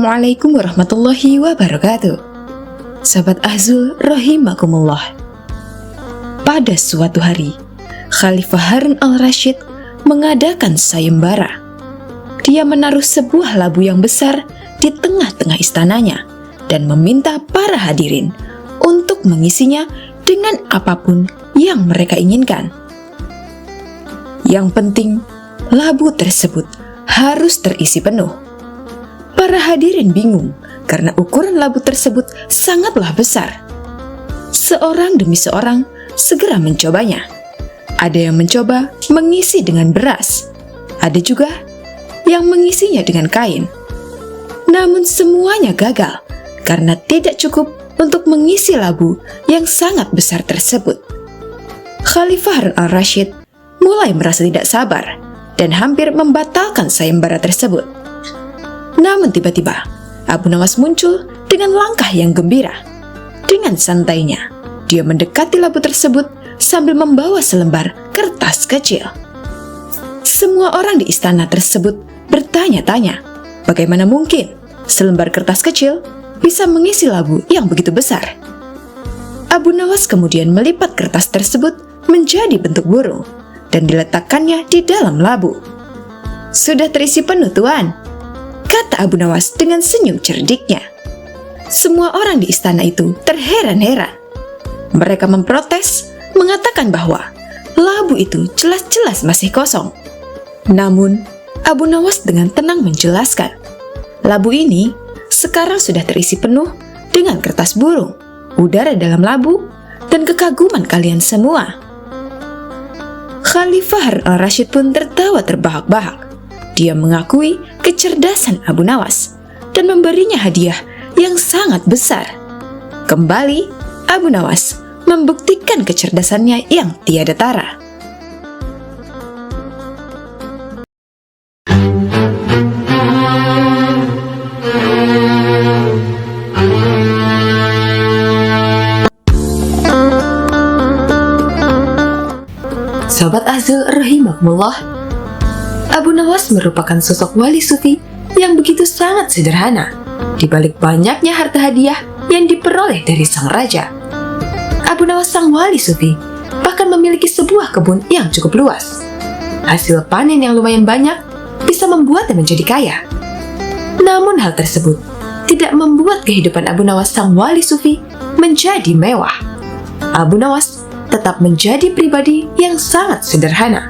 Assalamualaikum warahmatullahi wabarakatuh. Sahabat Azul rahimakumullah. Pada suatu hari, Khalifah Harun al-Rasyid mengadakan sayembara. Dia menaruh sebuah labu yang besar di tengah-tengah istananya dan meminta para hadirin untuk mengisinya dengan apapun yang mereka inginkan. Yang penting, labu tersebut harus terisi penuh. Para hadirin bingung karena ukuran labu tersebut sangatlah besar. Seorang demi seorang segera mencobanya. Ada yang mencoba mengisi dengan beras, ada juga yang mengisinya dengan kain. Namun semuanya gagal karena tidak cukup untuk mengisi labu yang sangat besar tersebut. Khalifah Harun al-Rasyid mulai merasa tidak sabar dan hampir membatalkan sayembara tersebut. Namun tiba-tiba, Abu Nawas muncul dengan langkah yang gembira. Dengan santainya, dia mendekati labu tersebut sambil membawa selembar kertas kecil. Semua orang di istana tersebut bertanya-tanya, bagaimana mungkin selembar kertas kecil bisa mengisi labu yang begitu besar. Abu Nawas kemudian melipat kertas tersebut menjadi bentuk burung dan diletakkannya di dalam labu. "Sudah terisi penuh, Tuan," kata Abu Nawas dengan senyum cerdiknya. Semua orang di istana itu terheran-heran. Mereka memprotes, mengatakan bahwa labu itu jelas-jelas masih kosong. Namun, Abu Nawas dengan tenang menjelaskan, labu ini sekarang sudah terisi penuh dengan kertas burung, udara dalam labu, dan kekaguman kalian semua. Khalifah Harun al-Rasyid pun tertawa terbahak-bahak. Dia mengakui kecerdasan Abu Nawas dan memberinya hadiah yang sangat besar. Kembali, Abu Nawas membuktikan kecerdasannya yang tiada tara. Sobat Azul rahimakumullah, Abu Nawas merupakan sosok wali sufi yang begitu sangat sederhana di balik banyaknya harta hadiah yang diperoleh dari sang raja. Abu Nawas sang wali sufi bahkan memiliki sebuah kebun yang cukup luas. Hasil panen yang lumayan banyak bisa membuatnya menjadi kaya. Namun hal tersebut tidak membuat kehidupan Abu Nawas sang wali sufi menjadi mewah. Abu Nawas tetap menjadi pribadi yang sangat sederhana.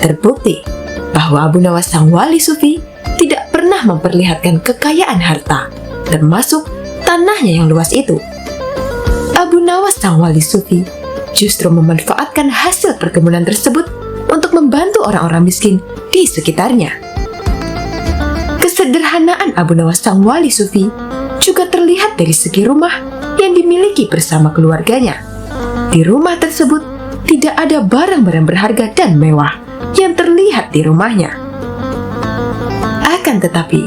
Terbukti bahwa Abu Nawas sang wali sufi tidak pernah memperlihatkan kekayaan harta, termasuk tanahnya yang luas itu. Abu Nawas sang wali sufi justru memanfaatkan hasil perkebunan tersebut untuk membantu orang-orang miskin di sekitarnya. Kesederhanaan Abu Nawas sang wali sufi juga terlihat dari segi rumah yang dimiliki bersama keluarganya. Di rumah tersebut tidak ada barang-barang berharga dan mewah yang terlihat di rumahnya. Akan tetapi,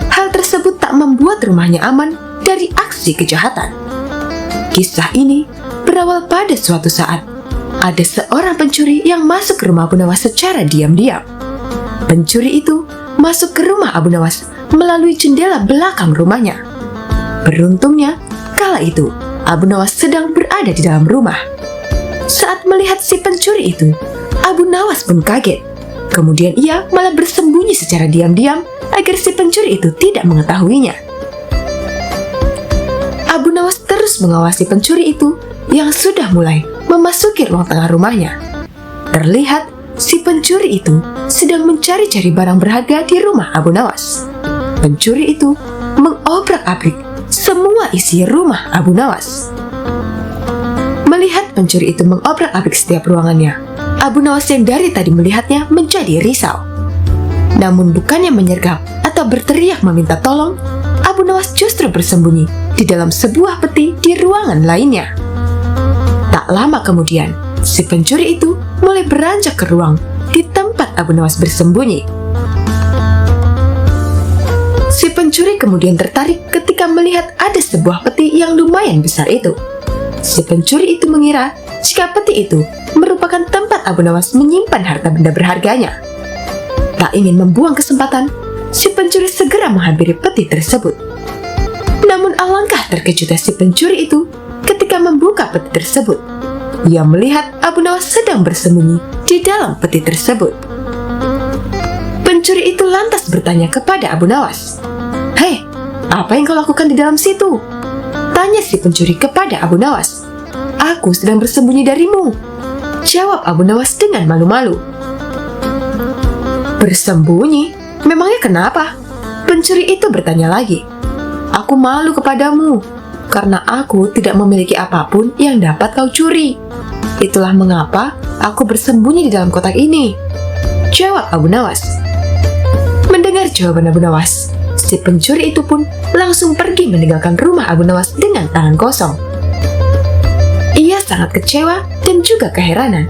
hal tersebut tak membuat rumahnya aman dari aksi kejahatan. Kisah ini berawal pada suatu saat ada seorang pencuri yang masuk ke rumah Abu Nawas secara diam-diam. Pencuri itu masuk ke rumah Abu Nawas melalui jendela belakang rumahnya. Beruntungnya, kala itu Abu Nawas sedang berada di dalam rumah. Saat melihat si pencuri itu, Abu Nawas pun kaget. Kemudian ia malah bersembunyi secara diam-diam agar si pencuri itu tidak mengetahuinya. Abu Nawas terus mengawasi pencuri itu yang sudah mulai memasuki ruang tengah rumahnya. Terlihat si pencuri itu sedang mencari-cari barang berharga di rumah Abu Nawas. Pencuri itu mengobrak-abrik semua isi rumah Abu Nawas. Melihat pencuri itu mengobrak-abrik setiap ruangannya, Abu Nawas yang dari tadi melihatnya menjadi risau. Namun bukannya menyergap atau berteriak meminta tolong, Abu Nawas justru bersembunyi di dalam sebuah peti di ruangan lainnya. Tak lama kemudian, si pencuri itu mulai beranjak ke ruang di tempat Abu Nawas bersembunyi. Si pencuri kemudian tertarik ketika melihat ada sebuah peti yang lumayan besar itu. Si pencuri itu mengira jika peti itu merupakan tempat Abu Nawas menyimpan harta benda berharganya. Tak ingin membuang kesempatan, si pencuri segera menghampiri peti tersebut. Namun alangkah terkejutnya si pencuri itu ketika membuka peti tersebut. Ia melihat Abu Nawas sedang bersembunyi di dalam peti tersebut. Pencuri itu lantas bertanya kepada Abu Nawas, "Hei, apa yang kau lakukan di dalam situ?" Tanya si pencuri kepada Abu Nawas. "Aku sedang bersembunyi darimu," jawab Abu Nawas dengan malu-malu. "Bersembunyi? Memangnya kenapa?" Pencuri itu bertanya lagi. "Aku malu kepadamu, karena aku tidak memiliki apapun yang dapat kau curi. Itulah mengapa aku bersembunyi di dalam kotak ini," jawab Abu Nawas. Mendengar jawaban Abu Nawas, si pencuri itu pun langsung pergi meninggalkan rumah Abu Nawas dengan tangan kosong. Ia sangat kecewa dan juga keheranan.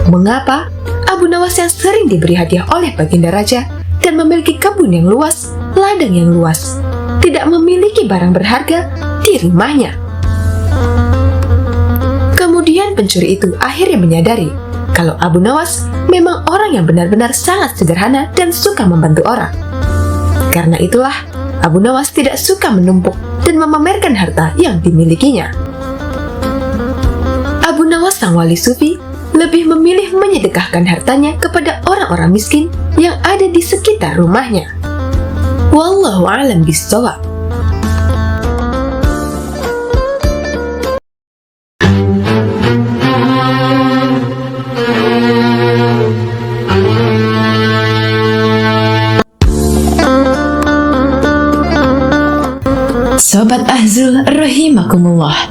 Mengapa Abu Nawas yang sering diberi hadiah oleh Baginda Raja dan memiliki kebun yang luas, ladang yang luas, tidak memiliki barang berharga di rumahnya? Kemudian pencuri itu akhirnya menyadari kalau Abu Nawas memang orang yang benar-benar sangat sederhana dan suka membantu orang. Karena itulah Abu Nawas tidak suka menumpuk dan memamerkan harta yang dimilikinya. Abu Nawas sang wali sufi lebih memilih menyedekahkan hartanya kepada orang-orang miskin yang ada di sekitar rumahnya. Wallahu a'lam bishawab. Sobat Ahzul rahimakumullah.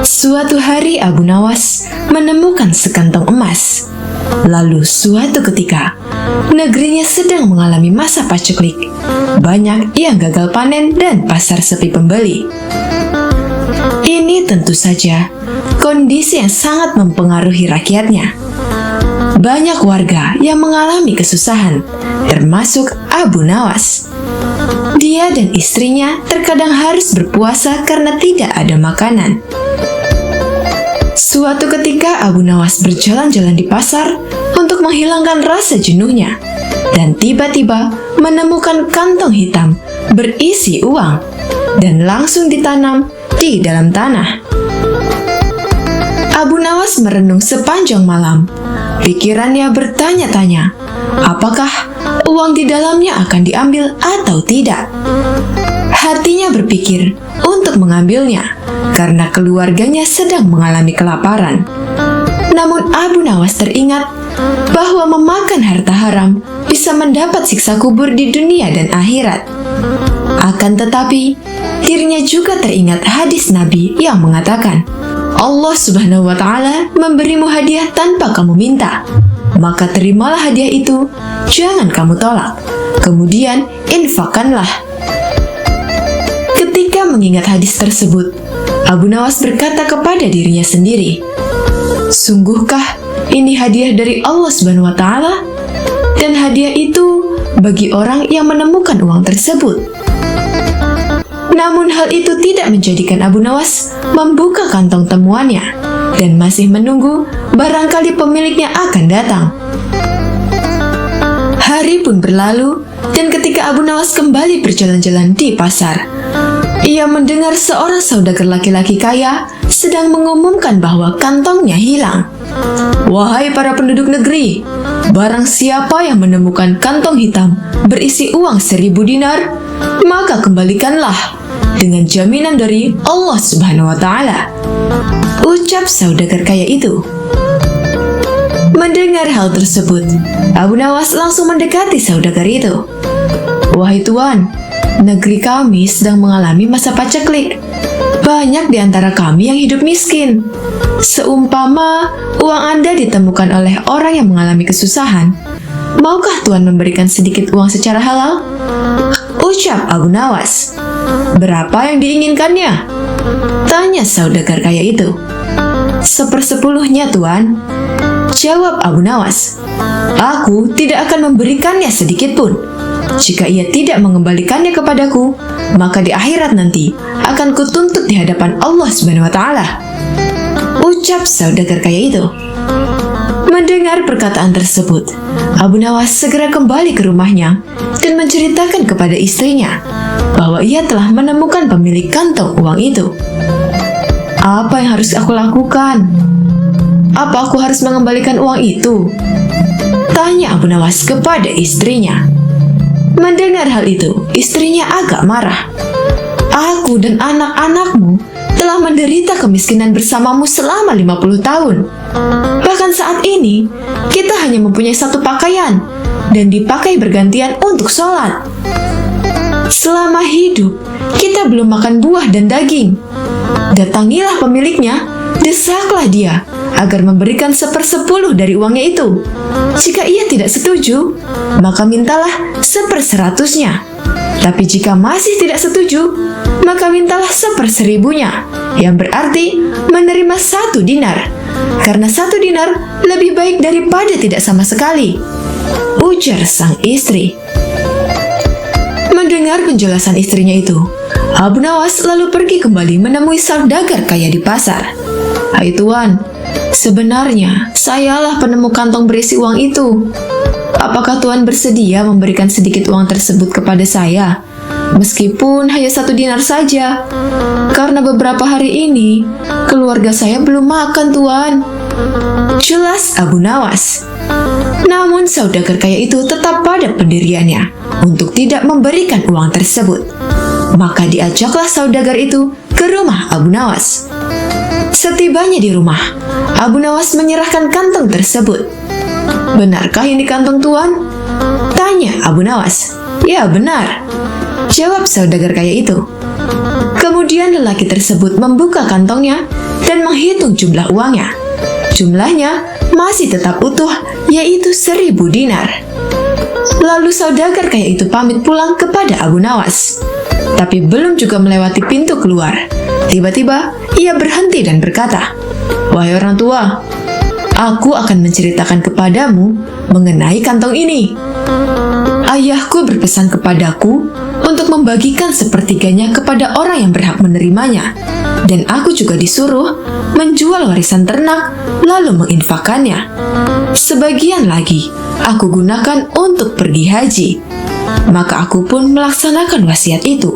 Suatu hari Abu Nawas menemukan sekantong emas. Lalu suatu ketika, negerinya sedang mengalami masa paceklik. Banyak yang gagal panen dan pasar sepi pembeli. Ini tentu saja kondisi yang sangat mempengaruhi rakyatnya. Banyak warga yang mengalami kesusahan, termasuk Abu Nawas. Dia dan istrinya terkadang harus berpuasa karena tidak ada makanan. Suatu ketika Abu Nawas berjalan-jalan di pasar untuk menghilangkan rasa jenuhnya dan tiba-tiba menemukan kantong hitam berisi uang dan langsung ditanam di dalam tanah. Abu Nawas merenung sepanjang malam. Pikirannya bertanya-tanya, apakah uang di dalamnya akan diambil atau tidak? Hatinya berpikir untuk mengambilnya karena keluarganya sedang mengalami kelaparan. Namun Abu Nawas teringat bahwa memakan harta haram bisa mendapat siksa kubur di dunia dan akhirat. Akan tetapi, dirinya juga teringat hadis Nabi yang mengatakan, Allah Subhanahu wa Ta'ala memberimu hadiah tanpa kamu minta, maka terimalah hadiah itu, jangan kamu tolak. Kemudian infakkanlah. Ketika mengingat hadis tersebut, Abu Nawas berkata kepada dirinya sendiri, sungguhkah ini hadiah dari Allah Subhanahu wa Ta'ala? Dan hadiah itu bagi orang yang menemukan uang tersebut. Namun hal itu tidak menjadikan Abu Nawas membuka kantong temuannya dan masih menunggu barangkali pemiliknya akan datang. Hari pun berlalu dan ketika Abu Nawas kembali berjalan-jalan di pasar, ia mendengar seorang saudagar laki-laki kaya sedang mengumumkan bahwa kantongnya hilang. Wahai para penduduk negeri, barang siapa yang menemukan kantong hitam berisi uang 1000 dinar, maka kembalikanlah dengan jaminan dari Allah Subhanahu wa Ta'ala, ucap saudagar kaya itu. Mendengar hal tersebut, Abu Nawas langsung mendekati saudagar itu. Wahai Tuan, negeri kami sedang mengalami masa paceklik. Banyak di antara kami yang hidup miskin. Seumpama uang Anda ditemukan oleh orang yang mengalami kesusahan, maukah Tuan memberikan sedikit uang secara halal? Ucap Abu Nawas. Berapa yang diinginkannya? Tanya saudagar kaya itu. 1/10-nya, Tuan, jawab Abu Nawas. Aku tidak akan memberikannya sedikit pun. Jika ia tidak mengembalikannya kepadaku, maka di akhirat nanti akan kutuntut di hadapan Allah Subhanahu wa Ta'ala, ucap saudagar kaya itu. Mendengar perkataan tersebut, Abu Nawas segera kembali ke rumahnya dan menceritakan kepada istrinya bahwa ia telah menemukan pemilik kantong uang itu. "Apa yang harus aku lakukan? Apa aku harus mengembalikan uang itu?" tanya Abu Nawas kepada istrinya. Mendengar hal itu, istrinya agak marah. "Aku dan anak-anakmu telah menderita kemiskinan bersamamu selama 50 tahun. Bahkan saat ini, kita hanya mempunyai satu pakaian dan dipakai bergantian untuk sholat. Selama hidup, kita belum makan buah dan daging. Datangilah pemiliknya, desaklah dia agar memberikan 1/10 dari uangnya itu. Jika ia tidak setuju, maka mintalah 1/100-nya. Tapi jika masih tidak setuju, maka mintalah 1/1000-nya, yang berarti menerima 1 dinar. Karena 1 dinar lebih baik daripada tidak sama sekali," ujar sang istri. Mendengar penjelasan istrinya itu, Abu Nawas lalu pergi kembali menemui saudagar kaya di pasar. "Hai Tuan, sebenarnya sayalah penemu kantong berisi uang itu. Apakah Tuan bersedia memberikan sedikit uang tersebut kepada saya? Meskipun hanya 1 dinar saja. Karena beberapa hari ini, keluarga saya belum makan, Tuan," jelas Abu Nawas. Namun saudagar kaya itu tetap pada pendiriannya untuk tidak memberikan uang tersebut. Maka diajaklah saudagar itu ke rumah Abu Nawas. Setibanya di rumah, Abu Nawas menyerahkan kantong tersebut. "Benarkah ini kantong Tuan?" tanya Abu Nawas. "Ya, benar," jawab saudagar kaya itu. Kemudian lelaki tersebut membuka kantongnya dan menghitung jumlah uangnya. Jumlahnya masih tetap utuh, yaitu 1000 dinar. Lalu saudagar kaya itu pamit pulang kepada Abu Nawas. Tapi belum juga melewati pintu keluar, tiba-tiba ia berhenti dan berkata, "Wahai orang tua, aku akan menceritakan kepadamu mengenai kantong ini. Ayahku berpesan kepadaku untuk membagikan 1/3-nya kepada orang yang berhak menerimanya, dan aku juga disuruh menjual warisan ternak lalu menginfakkannya. Sebagian lagi aku gunakan untuk pergi haji. Maka aku pun melaksanakan wasiat itu,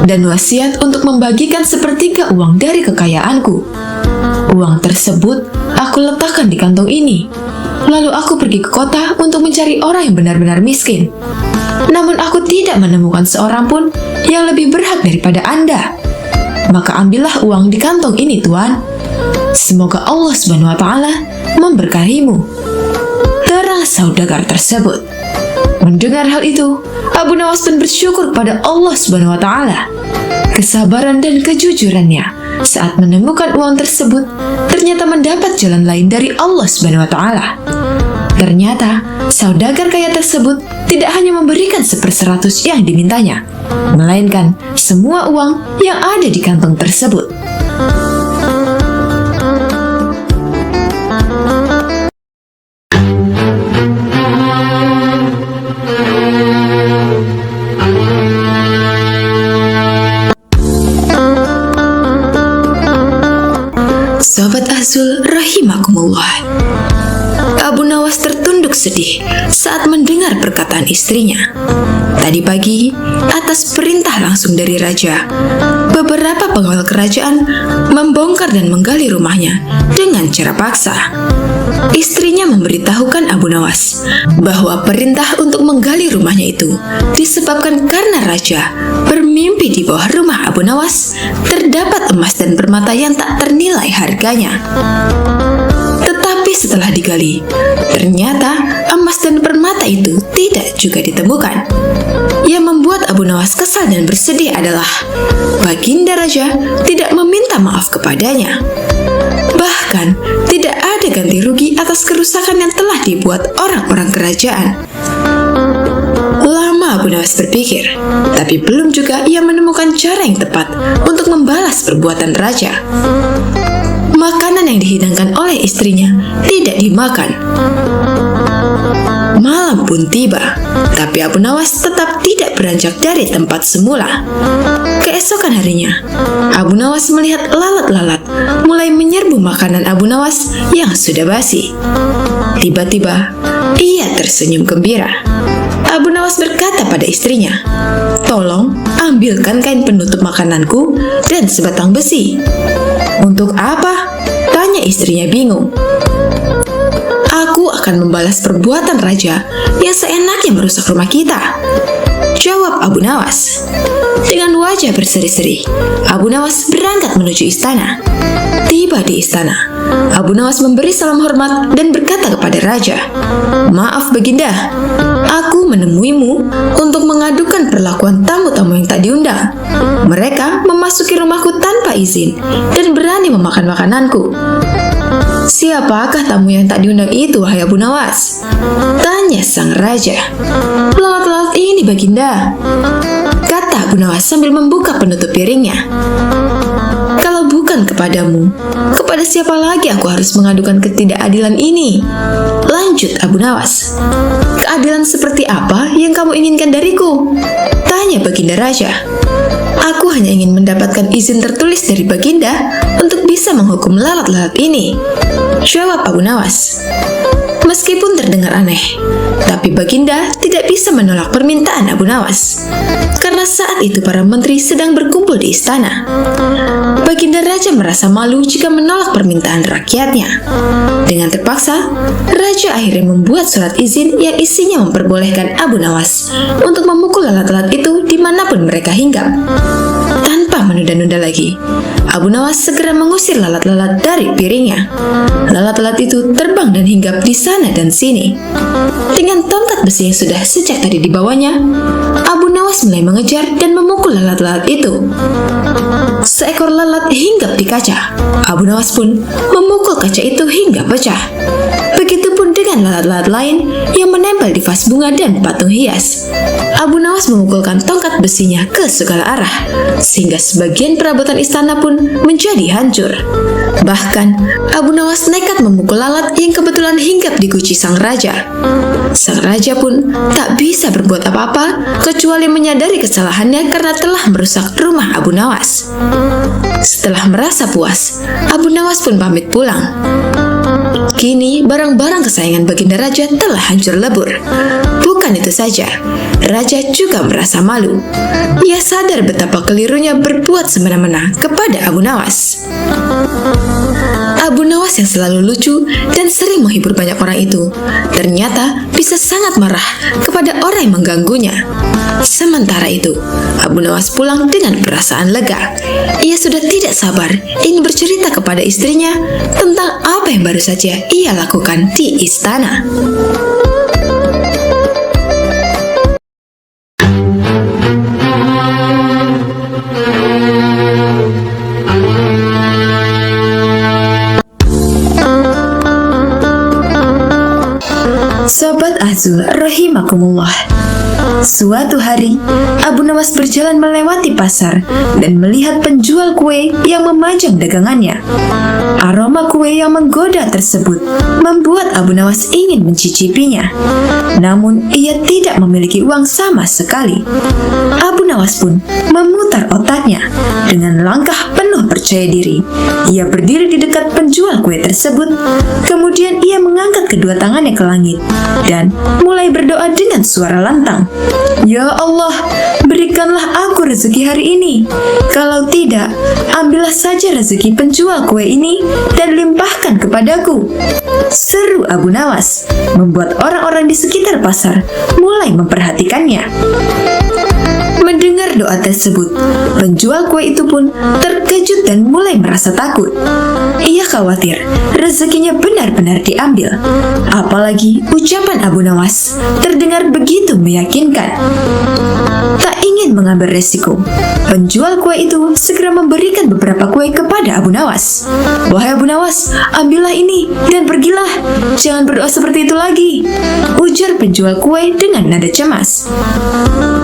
dan wasiat untuk membagikan 1/3 uang dari kekayaanku. Uang tersebut aku letakkan di kantong ini. Lalu aku pergi ke kota untuk mencari orang yang benar-benar miskin. Namun aku tidak menemukan seorang pun yang lebih berhak daripada Anda. Maka ambillah uang di kantong ini, Tuan. Semoga Allah Subhanahu wa Ta'ala memberkahimu," terang saudagar tersebut. Mendengar hal itu, Abu Nawas pun bersyukur kepada Allah Subhanahu wa Ta'ala. Kesabaran dan kejujurannya saat menemukan uang tersebut ternyata mendapat jalan lain dari Allah Subhanahu wa Ta'ala. Ternyata saudagar kaya tersebut tidak hanya memberikan 1/100 yang dimintanya, melainkan semua uang yang ada di kantong tersebut. Sobat Azul rahimakumullah, Abu Nawas tertunduk sedih saat mendengar perkataan istrinya. Tadi pagi, atas perintah langsung dari raja, beberapa pengawal kerajaan membongkar dan menggali rumahnya dengan cara paksa. Istrinya memberitahukan Abu Nawas bahwa perintah untuk menggali rumahnya itu disebabkan karena raja bermimpi di bawah rumah Abu Nawas terdapat emas dan permata yang tak ternilai harganya. Tetapi setelah digali, ternyata emas dan permata itu tidak juga ditemukan. Yang membuat Abu Nawas kesal dan bersedih adalah Baginda Raja tidak meminta maaf kepadanya. Bahkan, tidak ada ganti rugi atas kerusakan yang telah dibuat orang-orang kerajaan. Lama Abu Nawas berpikir, tapi belum juga ia menemukan cara yang tepat untuk membalas perbuatan raja. Makanan yang dihidangkan oleh istrinya tidak dimakan. Malam pun tiba, tapi Abu Nawas tetap tidak beranjak dari tempat semula. Keesokan harinya, Abu Nawas melihat lalat-lalat mulai menyerbu makanan Abu Nawas yang sudah basi. Tiba-tiba, ia tersenyum gembira. Abu Nawas berkata pada istrinya, "Tolong ambilkan kain penutup makananku dan sebatang besi." "Untuk apa?" tanya istrinya bingung. "Aku akan membalas perbuatan raja yang seenaknya merusak rumah kita," jawab Abu Nawas. Dengan wajah berseri-seri, Abu Nawas berangkat menuju istana. Tiba di istana, Abu Nawas memberi salam hormat dan berkata kepada raja, "Maaf Baginda, aku menemuimu untuk mengadukan perlakuan tamu-tamu yang tak diundang. Mereka memasuki rumahku tanpa izin dan berani memakan makananku." "Siapakah tamu yang tak diundang itu, wahai Abu Nawas?" tanya sang raja. "Lalat-lalat ini Baginda," kata Abu Nawas sambil membuka penutup piringnya. "Kalau bukan kepadamu, kepada siapa lagi aku harus mengadukan ketidakadilan ini?" lanjut Abu Nawas. "Keadilan seperti apa yang kamu inginkan dariku?" tanya Baginda Raja. "Aku hanya ingin mendapatkan izin tertulis dari Baginda untuk bisa menghukum lalat-lalat ini," jawab Abu Nawas. Meskipun terdengar aneh, tapi Baginda tidak bisa menolak permintaan Abu Nawas. Karena saat itu para menteri sedang berkumpul di istana. Baginda Raja merasa malu jika menolak permintaan rakyatnya. Dengan terpaksa, Raja akhirnya membuat surat izin yang isinya memperbolehkan Abu Nawas untuk memukul lalat-lalat itu dimanapun mereka hinggap. Tanpa menunda-nunda lagi, Abu Nawas segera mengusir lalat-lalat dari piringnya. Lalat-lalat itu terbang dan hinggap di sana dan sini. Dengan tongkat besi yang sudah sejak tadi dibawanya, Abu Nawas mulai mengejar dan memukul lalat-lalat itu. Seekor lalat hinggap di kaca. Abu Nawas pun memukul kaca itu hingga pecah. Begitupun dengan lalat-lalat lain yang menempel di vas bunga dan patung hias. Abu Nawas memukulkan tongkat besinya ke segala arah, sehingga sebagian perabotan istana pun menjadi hancur. Bahkan, Abu Nawas nekat memukul lalat yang kebetulan hinggap di guci sang raja. Sang raja pun tak bisa berbuat apa-apa kecuali menyadari kesalahannya karena telah merusak rumah Abu Nawas. Setelah merasa puas, Abu Nawas pun pamit pulang. Kini, barang-barang kesayangan Baginda Raja telah hancur lebur. Bukan itu saja, Raja juga merasa malu. Ia sadar betapa kelirunya berbuat semena-mena kepada Abu Nawas. Abu Nawas yang selalu lucu dan sering menghibur banyak orang itu, ternyata bisa sangat marah kepada orang yang mengganggunya. Sementara itu, Abu Nawas pulang dengan perasaan lega. Ia sudah tidak sabar ingin bercerita kepada istrinya tentang apa yang baru saja ia lakukan di istana. Sobat Azul rahimakumullah. Suatu hari, Abu Nawas berjalan melewati pasar dan melihat penjual kue yang memajang dagangannya. Aroma kue yang menggoda tersebut membuat Abu Nawas ingin mencicipinya. Namun, ia tidak memiliki uang sama sekali. Abu Nawas pun memutar otaknya. Dengan langkah penuh percaya diri, ia berdiri di dekat penjual kue tersebut. Kemudian ia mengangkat kedua tangannya ke langit dan mulai berdoa dengan suara lantang. "Ya Allah, berikanlah aku rezeki hari ini. Kalau tidak, ambillah saja rezeki penjual kue ini dan limpahkan kepadaku," seru Abu Nawas, membuat orang-orang di sekitar pasar mulai memperhatikannya. Mendengar doa tersebut, penjual kue itu pun terkejut dan mulai merasa takut. Ia khawatir rezekinya benar-benar diambil. Apalagi ucapan Abu Nawas terdengar begitu meyakinkan. Tak ingin ingin mengambil resiko. Penjual kue itu segera memberikan beberapa kue kepada Abu Nawas. "Wahai Abu Nawas, ambillah ini dan pergilah. Jangan berdoa seperti itu lagi," ujar penjual kue dengan nada cemas.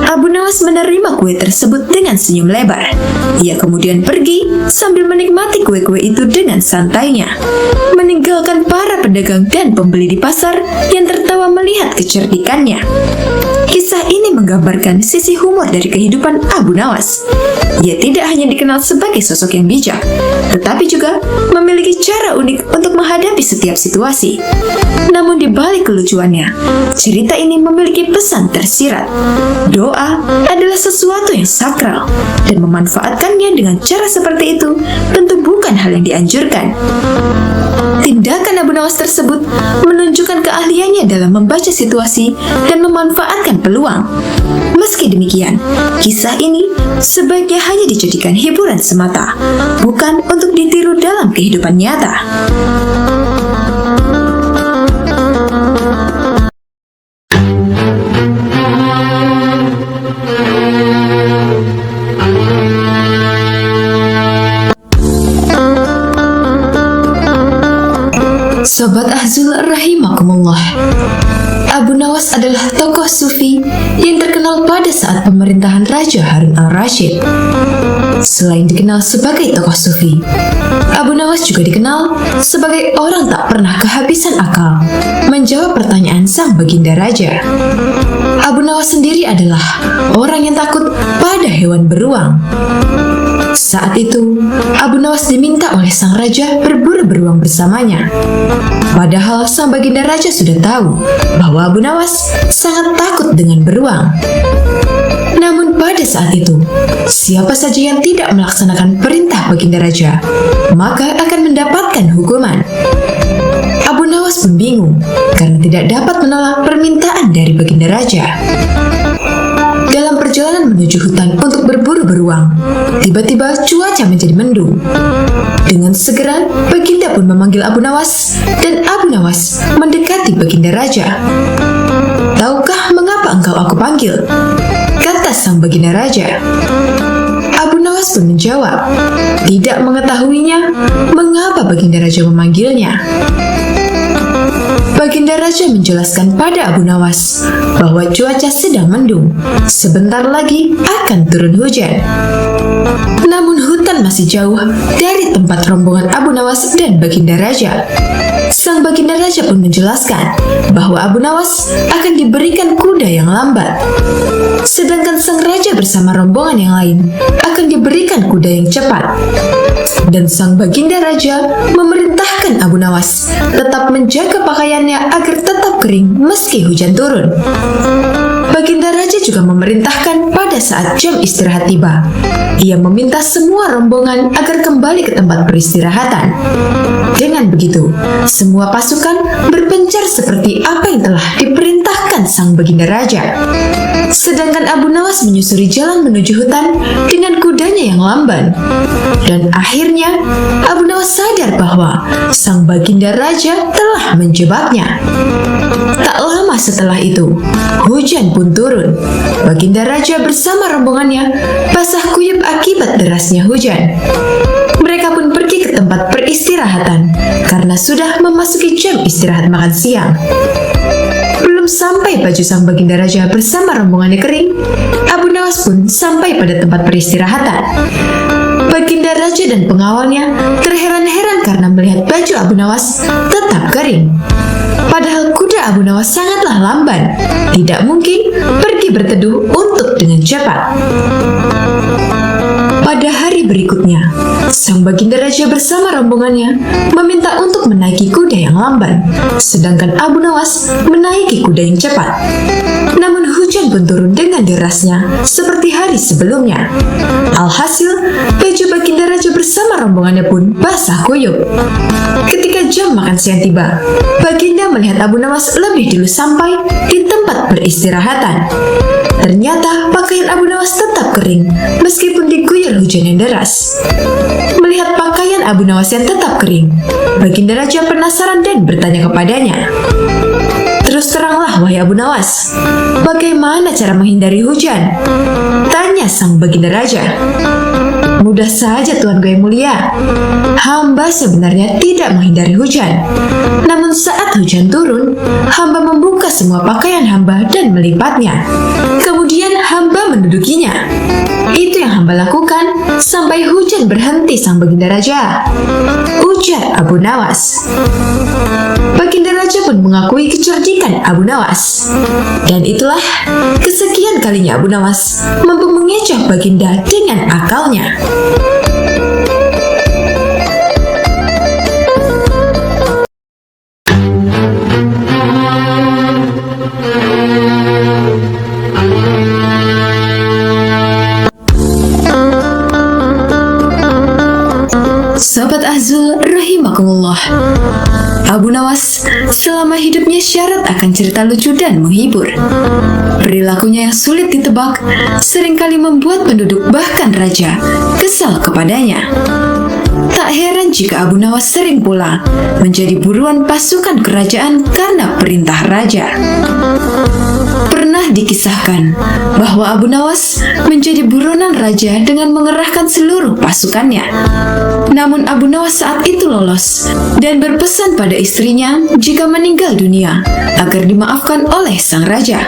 Abu Nawas menerima kue tersebut dengan senyum lebar. Ia kemudian pergi sambil menikmati kue-kue itu dengan santainya, meninggalkan para pedagang dan pembeli di pasar yang tertawa melihat kecerdikannya. Kisah ini menggambarkan sisi humor dari kehidupan Abu Nawas. Ia tidak hanya dikenal sebagai sosok yang bijak, tetapi juga memiliki cara unik untuk menghadapi setiap situasi. Namun di balik kelucuannya, cerita ini memiliki pesan tersirat. Doa adalah sesuatu yang sakral, dan memanfaatkannya dengan cara seperti itu tentu bukan hal yang dianjurkan. Tindakan Abu Nawas tersebut menunjukkan keahliannya dalam membaca situasi dan memanfaatkan peluang. Meski demikian, kisah ini sebaiknya hanya dijadikan hiburan semata, bukan untuk ditiru dalam kehidupan nyata. Sobat Ahzul rahimakumullah, Abu Nawas adalah tokoh sufi yang terkenal pada saat pemerintahan Raja Harun al-Rashid. Selain dikenal sebagai tokoh sufi, Abu Nawas juga dikenal sebagai orang tak pernah kehabisan akal menjawab pertanyaan sang baginda raja. Abu Nawas sendiri adalah orang yang takut pada hewan beruang. Saat itu, Abu Nawas diminta oleh sang raja berburu beruang bersamanya. Padahal sang baginda raja sudah tahu bahwa Abu Nawas sangat takut dengan beruang. Namun pada saat itu, siapa saja yang tidak melaksanakan perintah baginda raja, maka akan mendapatkan hukuman. Abu Nawas pun bingung karena tidak dapat menolak permintaan dari baginda raja. Dalam perjalanan menuju hutan untuk berburu beruang, tiba-tiba cuaca menjadi mendung. Dengan segera, baginda pun memanggil Abu Nawas, dan Abu Nawas mendekati baginda raja. "Tahukah mengapa engkau aku panggil?" kata sang baginda raja. Abu Nawas pun menjawab, tidak mengetahuinya mengapa baginda raja memanggilnya. Baginda raja menjelaskan pada Abu Nawas bahwa cuaca sedang mendung, sebentar lagi akan turun hujan. Namun hutan masih jauh dari tempat rombongan Abu Nawas dan baginda raja. Sang baginda raja pun menjelaskan bahwa Abu Nawas akan diberikan kuda yang lambat, sedangkan sang raja bersama rombongan yang lain akan diberikan kuda yang cepat. Dan sang baginda raja memerintahkan Abu Nawas tetap menjaga pakaiannya agar tetap kering meski hujan turun. Baginda raja juga memerintahkan pada saat jam istirahat tiba, ia meminta semua rombongan agar kembali ke tempat peristirahatan. Dengan begitu, semua pasukan berpencar seperti apa yang telah diperintahkan sang baginda raja. Sedangkan Abu Nawas menyusuri jalan menuju hutan dengan kudanya yang lamban. Dan akhirnya, Abu Nawas sadar bahwa sang baginda raja telah menjebaknya. Tak lama setelah itu, hujan pun turun. Baginda raja bersama rombongannya basah kuyup akibat derasnya hujan. Mereka pun pergi ke tempat peristirahatan karena sudah memasuki jam istirahat makan siang. Belum sampai baju sang baginda raja bersama rombongannya kering, Abu Nawas pun sampai pada tempat peristirahatan. Baginda raja dan pengawalnya terheran-heran karena melihat baju Abu Nawas tetap kering. Padahal kuda Abu Nawas sangatlah lamban, tidak mungkin pergi berteduh untuk dengan cepat. Pada hari berikutnya, sang baginda raja bersama rombongannya meminta untuk menaiki kuda yang lamban, sedangkan Abu Nawas menaiki kuda yang cepat. Namun hujan pun turun dengan derasnya seperti hari sebelumnya. Alhasil, baju baginda raja bersama rombongannya pun basah kuyup. Ketika jam makan siang tiba, baginda melihat Abu Nawas lebih dulu sampai di tempat peristirahatan. Ternyata pakaian Abu Nawas tetap kering meskipun diguyur hujan yang deras. Melihat pakaian Abu Nawas yang tetap kering, baginda raja penasaran dan bertanya kepadanya. "Terus teranglah "Baiklah, wahai Abu Nawas, bagaimana cara menghindari hujan?" tanya sang baginda raja. "Mudah saja tuanku yang mulia. Hamba sebenarnya tidak menghindari hujan. Namun saat hujan turun, hamba membuka semua pakaian hamba dan melipatnya. Kemudian hamba mendudukinya. Itu yang hamba lakukan sampai hujan berhenti, sang baginda raja," ujar Abu Nawas. Baginda raja pun mengakui kecerdikan Abu Nawas. Dan itulah kesekian kalinya Abu Nawas mampu mengecoh baginda dengan akalnya. Sobat Azul rahimakumullah, Abu Nawas selama hidupnya syarat akan cerita lucu dan menghibur. Perilakunya yang sulit ditebak seringkali membuat penduduk bahkan raja kesal kepadanya. Tak heran jika Abu Nawas sering pula menjadi buruan pasukan kerajaan karena perintah raja. Pernah dikisahkan bahwa Abu Nawas menjadi buronan raja dengan mengerahkan seluruh pasukannya. Namun Abu Nawas saat itu lolos dan berpesan pada istrinya jika meninggal dunia agar dimaafkan oleh sang raja.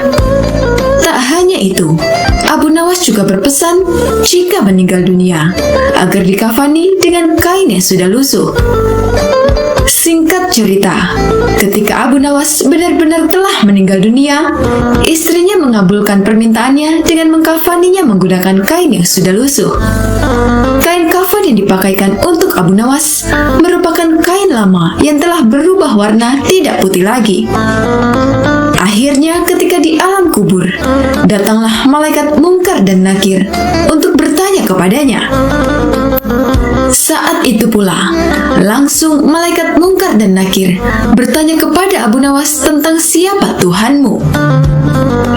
Tak hanya itu, Abu Nawas juga berpesan jika meninggal dunia agar dikafani dengan kain yang sudah lusuh. Singkat cerita, ketika Abu Nawas benar-benar telah meninggal dunia, istrinya mengabulkan permintaannya dengan mengkafaninya menggunakan kain yang sudah lusuh. Kain kafan yang dipakaikan untuk Abu Nawas merupakan kain lama yang telah berubah warna tidak putih lagi. Akhirnya ketika di alam kubur, datanglah malaikat Mungkar dan Nakir untuk bertanya kepadanya. Saat itu pula, langsung malaikat Mungkar dan Nakir bertanya kepada Abu Nawas tentang siapa Tuhanmu.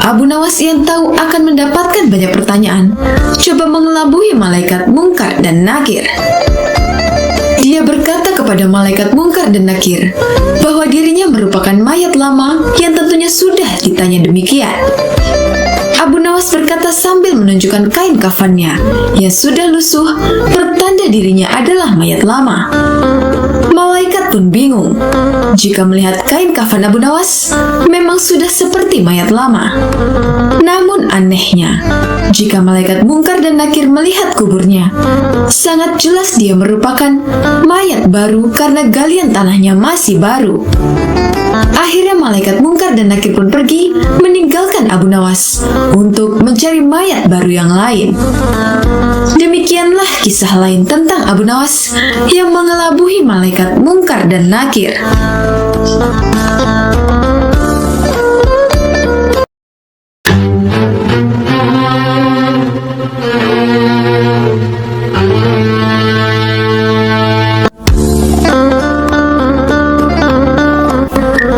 Abu Nawas yang tahu akan mendapatkan banyak pertanyaan, coba mengelabui malaikat Mungkar dan Nakir. Dia berkata kepada malaikat Mungkar dan Nakir bahwa dirinya merupakan mayat lama yang tentunya sudah ditanya demikian. Abu Nawas berkata sambil menunjukkan kain kafannya yang sudah lusuh, pertanda dirinya adalah mayat lama. Malaikat pun bingung. Jika melihat kain kafan Abu Nawas, memang sudah seperti mayat lama. Namun anehnya, jika malaikat Mungkar dan Nakir melihat kuburnya, sangat jelas dia merupakan mayat baru karena galian tanahnya masih baru. Akhirnya malaikat Mungkar dan Nakir pun pergi meninggalkan Abu Nawas untuk mencari mayat baru yang lain. Demikianlah kisah lain tentang Abu Nawas yang mengelabui malaikat Mungkar dan Nakir.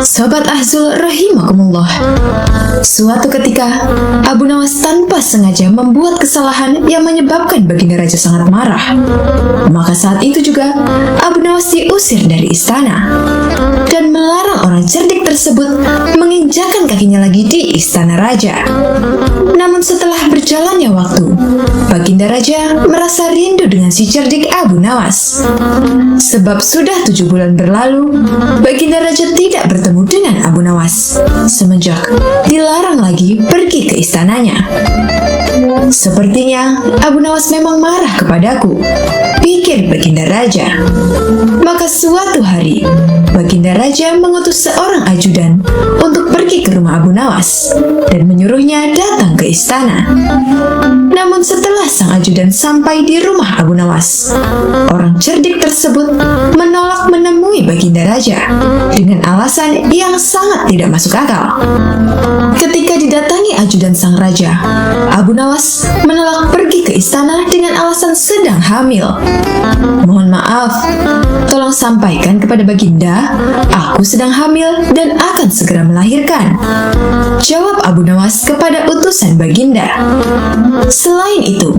Sobat Azul rahimakumullah, suatu ketika Abu Nawas tanpa sengaja membuat kesalahan yang menyebabkan baginda raja sangat marah. Maka saat itu juga Abu Nawas diusir dari istana dan melarang orang cerdik tersebut menginjakkan kakinya lagi di istana raja. Namun setelah berjalannya waktu, baginda raja merasa rindu dengan si cerdik Abu Nawas. Sebab sudah 7 bulan berlalu, baginda raja tidak bertemu dengan Abu Nawas semenjak dilarang lagi pergi ke istananya. "Sepertinya Abu Nawas memang marah kepadaku," pikir baginda raja. Maka suatu hari, baginda raja mengutus seorang ajudan untuk pergi ke rumah Abu Nawas dan menyuruhnya datang ke istana. Namun setelah sang ajudan sampai di rumah Abu Nawas, orang cerdik tersebut menolak menemui baginda raja dengan alasan yang sangat tidak masuk akal. Ketika didatangi ajudan sang raja, Abu Nawas menolak pergi ke istana dengan alasan sedang hamil. "Mohon maaf, tolong sampaikan kepada baginda, aku sedang hamil dan akan segera melahirkan," jawab Abu Nawas kepada utusan baginda. Selain itu,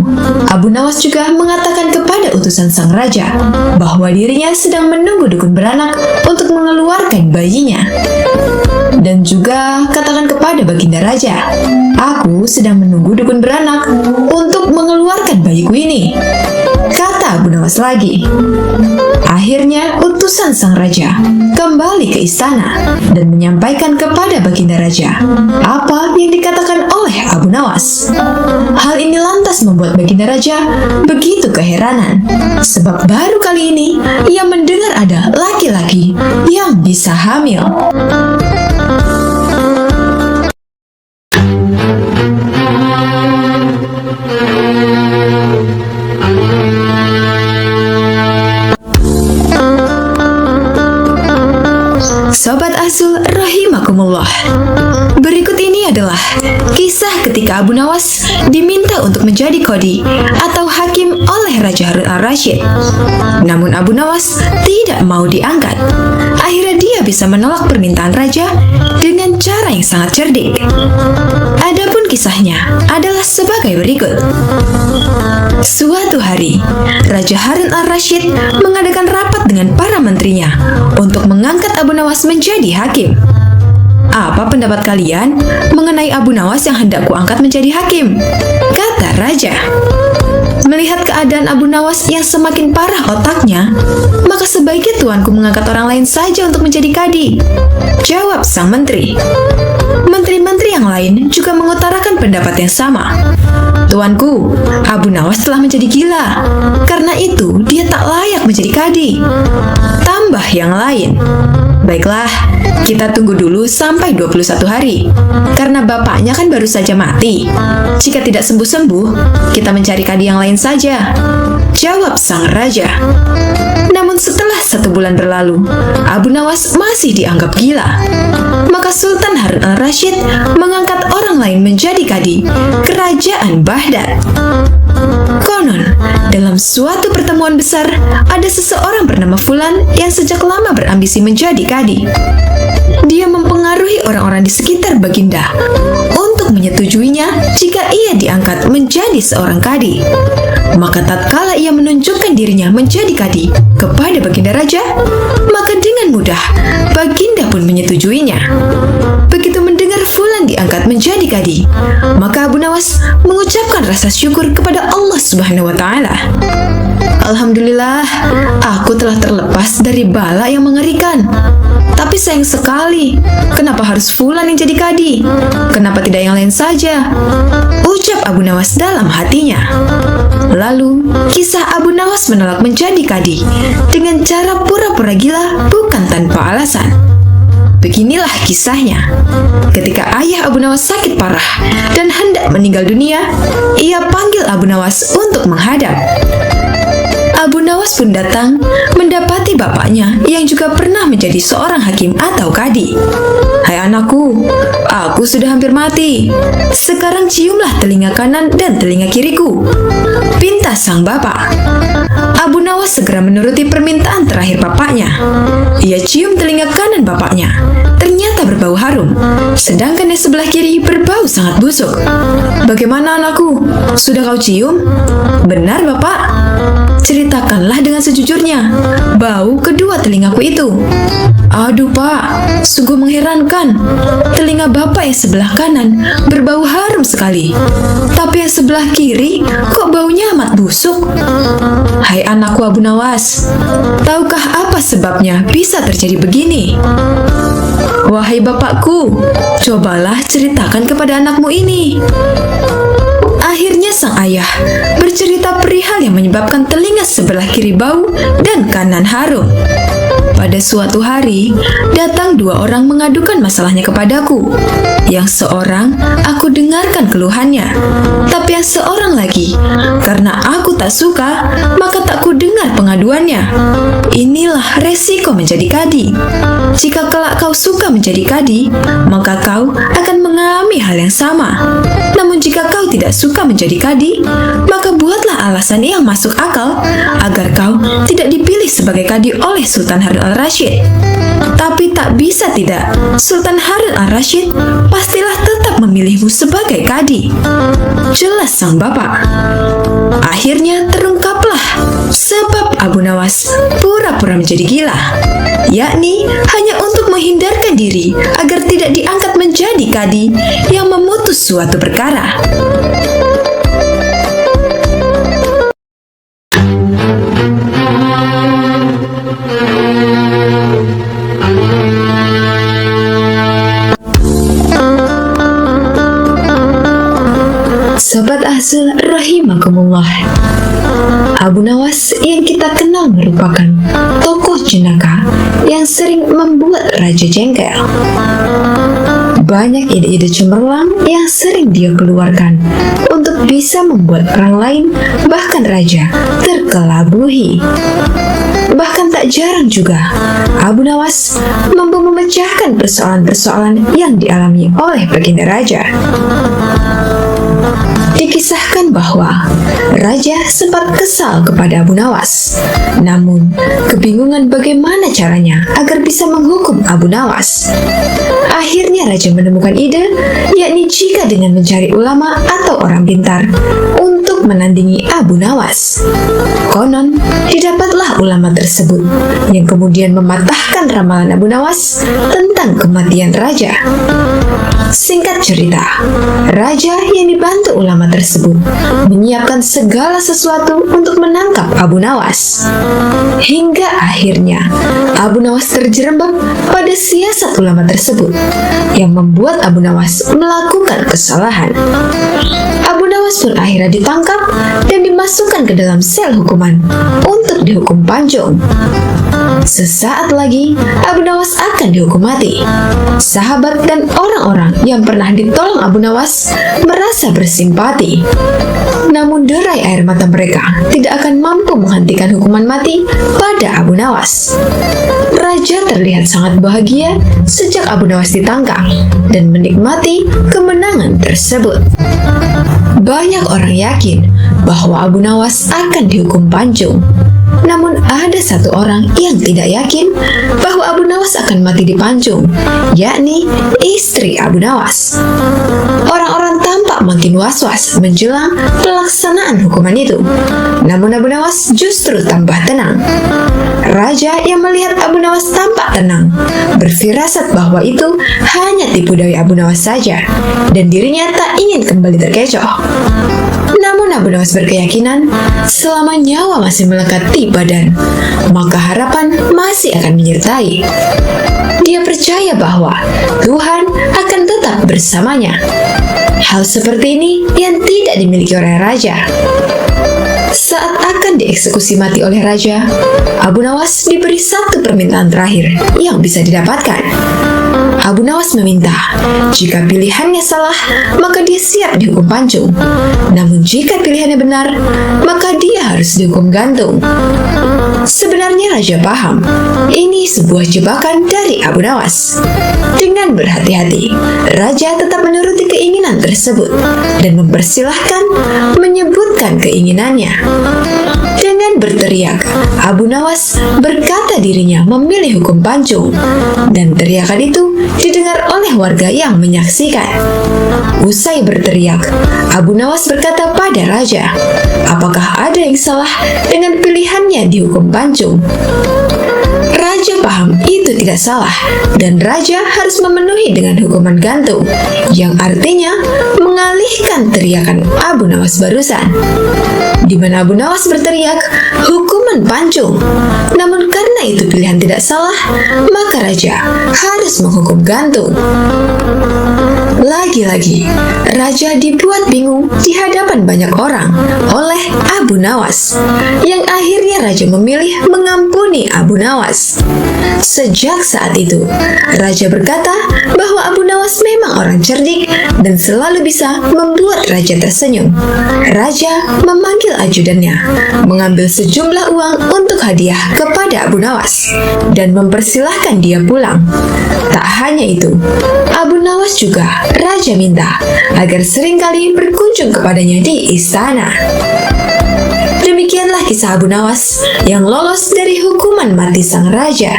Abu Nawas juga mengatakan kepada utusan sang raja bahwa dirinya sedang menunggu dukun beranak untuk mengeluarkan bayinya. Dan juga katakan kepada Baginda Raja, "Aku sedang menunggu dukun beranak untuk mengeluarkan bayiku ini," kata Abu Nawas lagi. Akhirnya utusan sang raja kembali ke istana dan menyampaikan kepada Baginda Raja apa yang dikatakan oleh Abu Nawas. Hal ini lantas membuat Baginda Raja begitu keheranan, sebab baru kali ini ia mendengar ada laki-laki yang bisa hamil. Sobat Azul rahimakumullah, berikut ini adalah kisah ketika Abu Nawas diminta untuk menjadi qadhi atau hakim oleh Raja Harun al-Rasyid. Namun Abu Nawas tidak mau diangkat. Akhirnya dia bisa menolak permintaan raja dengan cara yang sangat cerdik. Adapun kisahnya adalah sebagai berikut. Suatu hari, Raja Harun al-Rasyid mengadakan rapat dengan para menterinya untuk mengangkat Abu Nawas menjadi hakim. "Apa pendapat kalian mengenai Abu Nawas yang hendak kuangkat menjadi hakim?" kata raja. Melihat keadaan Abu Nawas yang semakin parah otaknya, "Maka sebaiknya tuanku mengangkat orang lain saja untuk menjadi qadhi," jawab sang menteri. Menteri-menteri yang lain juga mengutarakan pendapat yang sama. "Tuanku, Abu Nawas telah menjadi gila. Karena itu, dia tak layak menjadi qadhi," tambah yang lain. "Baiklah, kita tunggu dulu sampai 21 hari. Karena bapaknya kan baru saja mati. Jika tidak sembuh-sembuh, kita mencari qadhi yang lain saja," jawab sang raja. Namun setelah 1 bulan berlalu, Abu Nawas masih dianggap gila. Maka Sultan Harun al-Rasyid mengangkat orang lain menjadi qadhi kerajaan Baghdad. Konon, dalam suatu pertemuan besar, ada seseorang bernama Fulan yang sejak lama berambisi menjadi qadhi. Dia mempengaruhi orang-orang di sekitar Baginda untuk menyetujuinya jika ia diangkat menjadi seorang qadhi. Maka tatkala ia menunjukkan dirinya menjadi qadhi kepada Baginda Raja, maka dengan mudah Baginda pun menyetujuinya. Begitu mendengar Fulan diangkat menjadi qadhi, maka Abu Nawas mengucapkan rasa syukur kepada Allah Subhanahu wa Ta'ala. "Alhamdulillah, aku telah terlepas dari bala yang mengerikan. Tapi sayang sekali, kenapa harus Fulan yang jadi qadhi? Kenapa tidak yang lain saja?" ucap Abu Nawas dalam hatinya. Lalu, kisah Abu Nawas menolak menjadi qadhi dengan cara pura-pura gila bukan tanpa alasan. Beginilah kisahnya. Ketika ayah Abu Nawas sakit parah dan hendak meninggal dunia, ia panggil Abu Nawas untuk menghadap. Abu Nawas pun datang mendapati bapaknya yang juga pernah menjadi seorang hakim atau qadhi. "Hai anakku, aku sudah hampir mati. Sekarang ciumlah telinga kanan dan telinga kiriku," pinta sang bapak. Abu Nawas segera menuruti permintaan terakhir bapaknya. Ia cium telinga kanan bapaknya. Ternyata berbau harum, sedangkan di sebelah kiri berbau sangat busuk. "Bagaimana anakku? Sudah kau cium?" "Benar bapak." "Ceritakanlah dengan sejujurnya, bau kedua telingaku itu." "Aduh pak, sungguh mengherankan. Telinga bapak yang sebelah kanan berbau harum sekali, tapi yang sebelah kiri kok baunya amat busuk." "Hai anakku Abu Nawas, tahukah apa sebabnya bisa terjadi begini?" "Wahai bapakku, cobalah ceritakan kepada anakmu ini." Akhirnya sang ayah bercerita perihal yang menyebabkan telinga sebelah kiri bau dan kanan harum. "Pada suatu hari, datang 2 orang mengadukan masalahnya kepadaku. Yang seorang, aku dengarkan keluhannya. Tapi yang seorang lagi, karena aku tak suka, maka tak ku dengar pengaduannya. Inilah resiko menjadi qadhi. Jika kelak kau suka menjadi qadhi, maka kau akan mengalami hal yang sama. Namun jika kau tidak suka menjadi qadhi, maka buatlah alasan yang masuk akal agar kau tidak dipilih sebagai qadhi oleh Sultan Harun al-Rasyid. Tapi tak bisa tidak, Sultan Harun al-Rasyid pastilah tetap memilihmu sebagai qadhi," jelas sang bapak. Akhirnya terungkaplah sebab Abu Nawas pura-pura menjadi gila, yakni hanya untuk untuk menghindarkan diri agar tidak diangkat menjadi kadi yang memutus suatu perkara. Sobat Ahzul rahimakumullah, Abu Nawas yang kita kenal merupakan tokoh jenaka yang sering membuat raja jengkel. Banyak ide-ide cemerlang yang sering dia keluarkan untuk bisa membuat orang lain, bahkan raja, terkelabui. Bahkan tak jarang juga Abu Nawas mampu memecahkan persoalan-persoalan yang dialami oleh baginda raja. Dikisahkan bahwa raja sempat kesal kepada Abu Nawas, namun kebingungan bagaimana caranya agar bisa menghukum Abu Nawas. Akhirnya raja menemukan ide, yakni jika dengan mencari ulama atau orang pintar untuk menandingi Abu Nawas. Konon, didapatlah ulama tersebut yang kemudian mematahkan ramalan Abu Nawas tentang kematian raja. Singkat cerita, raja yang dibantu ulama tersebut menyiapkan segala sesuatu untuk menangkap Abu Nawas. Hingga akhirnya Abu Nawas terjerembab pada siasat ulama tersebut yang membuat Abu Nawas melakukan kesalahan. Abu Nawas pun akhirnya ditangkap dan dimasukkan ke dalam sel hukuman untuk dihukum panjung. Sesaat lagi Abu Nawas akan dihukum mati. Sahabat dan orang-orang yang pernah ditolong Abu Nawas merasa bersimpati. Namun derai air mata mereka tidak akan mampu menghentikan hukuman mati pada Abu Nawas. Raja terlihat sangat bahagia sejak Abu Nawas ditangkap dan menikmati kemenangan tersebut. Banyak orang yakin bahwa Abu Nawas akan dihukum panjung. Namun ada satu orang yang tidak yakin bahwa Abu Nawas akan mati dipanjung, yakni istri Abu Nawas. Orang-orang tampak makin was-was menjelang pelaksanaan hukuman itu. Namun Abu Nawas justru tambah tenang. Raja yang melihat Abu Nawas tampak tenang berfirasat bahwa itu hanya tipu daya Abu Nawas saja dan dirinya tak ingin kembali terkecoh. Namun Abu Nawas berkeyakinan selama nyawa masih melekat di badan, maka harapan masih akan menyertai. Dia percaya bahwa Tuhan akan tetap bersamanya. Hal seperti ini yang tidak dimiliki oleh raja. Saat akan dieksekusi mati oleh raja, Abu Nawas diberi satu permintaan terakhir yang bisa didapatkan. Abu Nawas meminta, jika pilihannya salah, maka dia siap dihukum panjung. Namun jika pilihannya benar, maka dia harus dihukum gantung. Sebenarnya raja paham, ini sebuah jebakan dari Abu Nawas. Dengan berhati-hati, raja tetap menuruti keinginan tersebut dan mempersilahkan menyebutkan keinginannya. Dengan berteriak, Abu Nawas berkata dirinya memilih hukum panjung, dan teriakan itu didengar oleh warga yang menyaksikan. Usai berteriak, Abu Nawas berkata pada raja, apakah ada yang salah dengan pilihannya dihukum panjung? Raja paham itu tidak salah dan raja harus memenuhi dengan hukuman gantung, yang artinya mengalihkan teriakan Abu Nawas barusan, di mana Abu Nawas berteriak hukuman panjung. Namun karena itu pilihan tidak salah, maka raja harus menghukum gantung. Lagi-lagi, raja dibuat bingung di hadapan banyak orang oleh Abu Nawas, yang akhirnya raja memilih mengampuni Abu Nawas. Sejak saat itu, raja berkata bahwa Abu Nawas memang orang cerdik dan selalu bisa membuat raja tersenyum. Raja memanggil ajudannya, mengambil sejumlah uang untuk hadiah kepada Abu Nawas, dan mempersilahkan dia pulang. Tak hanya itu, Abu Nawas juga raja minta agar seringkali berkunjung kepadanya di istana. Demikianlah kisah Abu Nawas yang lolos dari hukuman mati sang raja.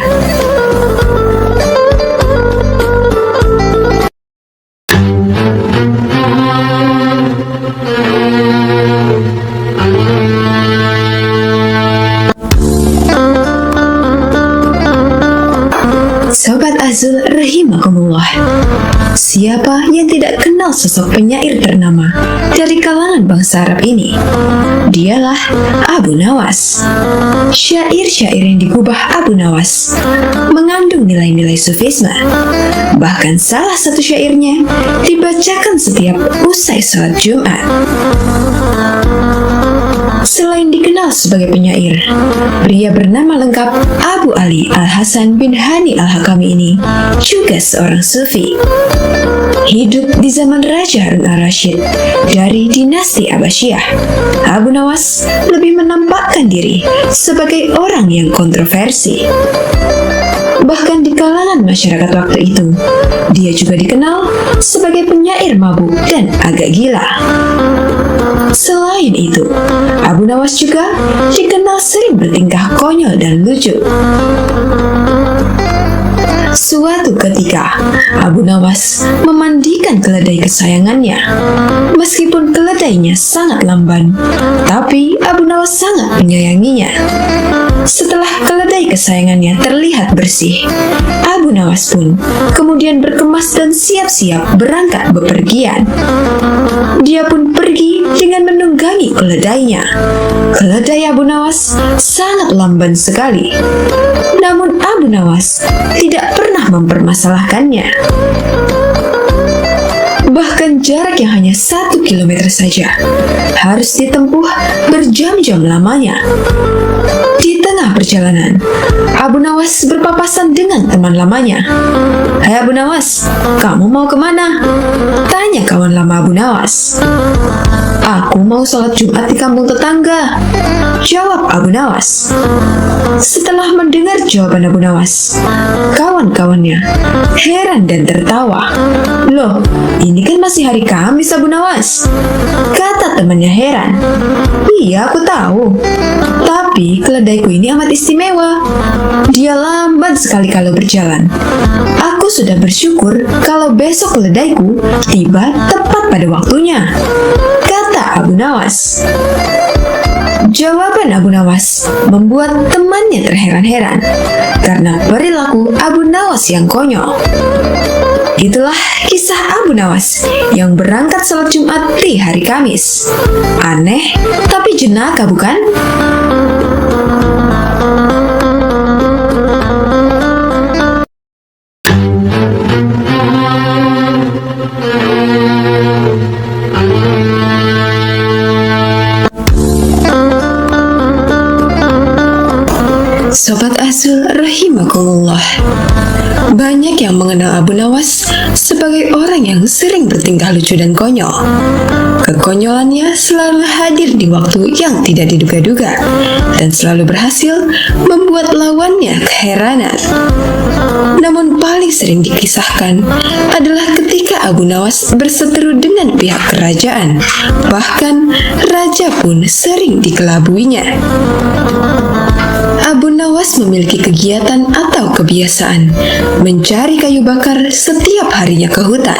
Sobat Azul rahimakumullah, siapa yang tidak kenal sosok penyair ternama dari kalangan bangsa Arab ini? Dialah Abu Nawas. Syair-syair yang digubah Abu Nawas mengandung nilai-nilai sufisme. Bahkan salah satu syairnya dibacakan setiap usai sholat Jumat. Selain dikenal sebagai penyair, pria bernama lengkap Abu Ali Al-Hasan bin Hani Al-Hakami ini juga seorang sufi. Hidup di zaman Raja Harun al-Rasyid dari dinasti Abbasiyah, Abu Nawas lebih menampakkan diri sebagai orang yang kontroversi. Bahkan di kalangan masyarakat waktu itu, dia juga dikenal sebagai penyair mabuk dan agak gila. Selain itu, Abu Nawas juga dikenal sering bertingkah konyol dan lucu. Suatu ketika, Abu Nawas memandikan keledai kesayangannya. Meskipun keledainya sangat lamban, tapi Abu Nawas sangat menyayanginya. Setelah keledai kesayangannya terlihat bersih, Abu Nawas pun kemudian berkemas dan siap-siap berangkat bepergian. Dia pun pergi dengan menunggangi keledainya. Keledai Abu Nawas sangat lamban sekali. Namun Abu Nawas tidak pernah mempermasalahkannya. Bahkan jarak yang hanya 1 kilometer saja harus ditempuh berjam-jam lamanya. Di tengah perjalanan, Abu Nawas berpapasan dengan teman lamanya. "Hai Abu Nawas, kamu mau kemana?" tanya kawan lama Abu Nawas. "Aku mau sholat Jumat di kampung tetangga," jawab Abu Nawas. Setelah mendengar jawaban Abu Nawas, kawan-kawannya heran dan tertawa. "Loh, ini kan masih hari Kamis Abu Nawas," kata temannya heran. "Iya, aku tahu. Tapi keledaiku ini amat istimewa. Dia lamban sekali kalau berjalan. Aku sudah bersyukur kalau besok keledaiku tiba tepat pada waktunya," kata Abu Nawas. Jawaban Abu Nawas membuat temannya terheran-heran karena perilaku Abu Nawas yang konyol. Itulah kisah Abu Nawas yang berangkat sholat Jumat di hari Kamis. Aneh, tapi jenaka bukan? Sobat Azul rahimakumullah, banyak yang mengenal Abu Nawas sebagai orang yang sering bertingkah lucu dan konyol. Kekonyolannya selalu hadir di waktu yang tidak diduga-duga dan selalu berhasil membuat lawannya keheranan. Namun paling sering dikisahkan adalah ketika Abu Nawas berseteru dengan pihak kerajaan. Bahkan raja pun sering dikelabuinya. Abu Nawas memiliki kegiatan atau kebiasaan mencari kayu bakar setiap harinya ke hutan.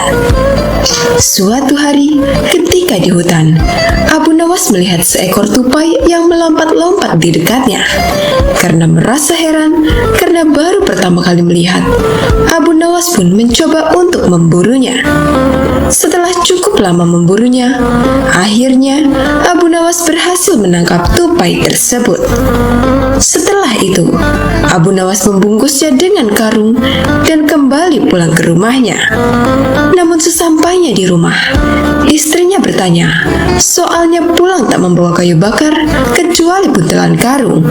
Suatu hari, ketika di hutan, Abu Nawas melihat seekor tupai yang melompat-lompat di dekatnya. Karena merasa heran, karena baru pertama kali melihat, Abu Nawas pun mencoba untuk memburunya. Setelah cukup lama memburunya, akhirnya Abu Nawas berhasil menangkap tupai tersebut. Setelah itu, Abu Nawas membungkusnya dengan karung dan kembali pulang ke rumahnya. Namun sesampainya di rumah, istrinya bertanya, soalnya pulang tak membawa kayu bakar kecuali buntelan karung.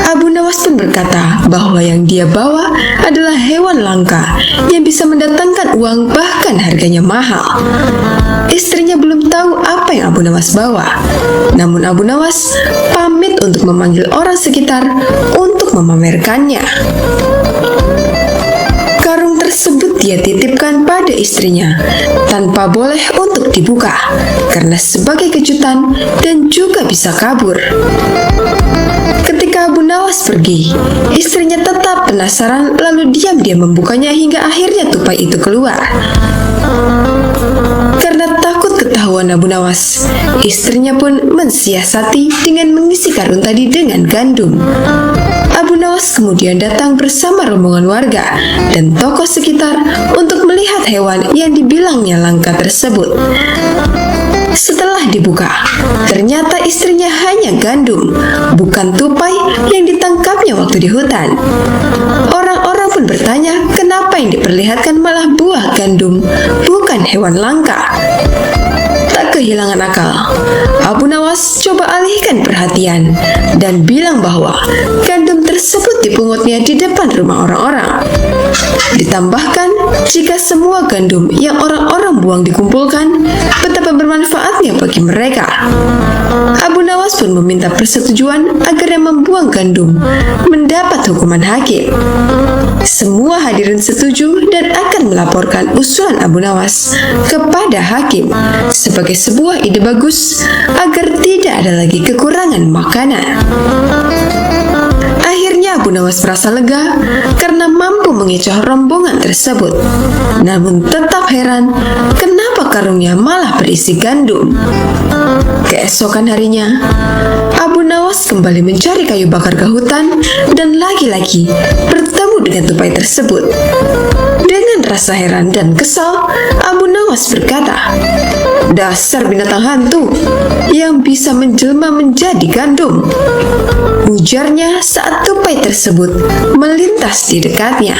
Abu Nawas pun berkata bahwa yang dia bawa adalah hewan langka yang bisa mendatangkan uang bahkan harganya mahal. Istrinya belum tahu apa yang Abu Nawas bawa. Namun Abu Nawas pamit untuk memanggil orang sekitar untuk memamerkannya. Karung tersebut dia titipkan pada istrinya tanpa boleh untuk dibuka karena sebagai kejutan dan juga bisa kabur. Ketika Abu Nawas pergi, istrinya tetap penasaran lalu diam-diam membukanya hingga akhirnya tupai itu keluar. Karena takut ketahuan Abu Nawas, istrinya pun mensiasati dengan mengisi karung tadi dengan gandum. Abu Nawas Nawas kemudian datang bersama rombongan warga dan tokoh sekitar untuk melihat hewan yang dibilangnya langka tersebut. Setelah dibuka, ternyata istrinya hanya gandum, bukan tupai yang ditangkapnya waktu di hutan. Orang-orang pun bertanya kenapa yang diperlihatkan malah buah gandum, bukan hewan langka. Tak kehilangan akal, Abu Nawas coba alihkan perhatian dan bilang bahwa gandum tersebut dipungutnya di depan rumah orang-orang. Ditambahkan, jika semua gandum yang orang-orang buang dikumpulkan, betapa bermanfaatnya bagi mereka. Abu Nawas pun meminta persetujuan agar yang membuang gandum mendapat hukuman hakim. Semua hadirin setuju dan akan melaporkan usulan Abu Nawas kepada hakim sebagai sebuah ide bagus agar tidak ada lagi kekurangan makanan. Akhirnya Abu Nawas merasa lega karena mampu mengecoh rombongan tersebut. Namun tetap heran kenapa karungnya malah berisi gandum. Keesokan harinya, Abu Nawas kembali mencari kayu bakar ke hutan dan lagi-lagi bertemu dengan tupai tersebut. Dengan rasa heran dan kesal, Abu Nawas berkata, "Dasar binatang hantu yang bisa menjelma menjadi gandum," ujarnya saat tupai tersebut melintas di dekatnya.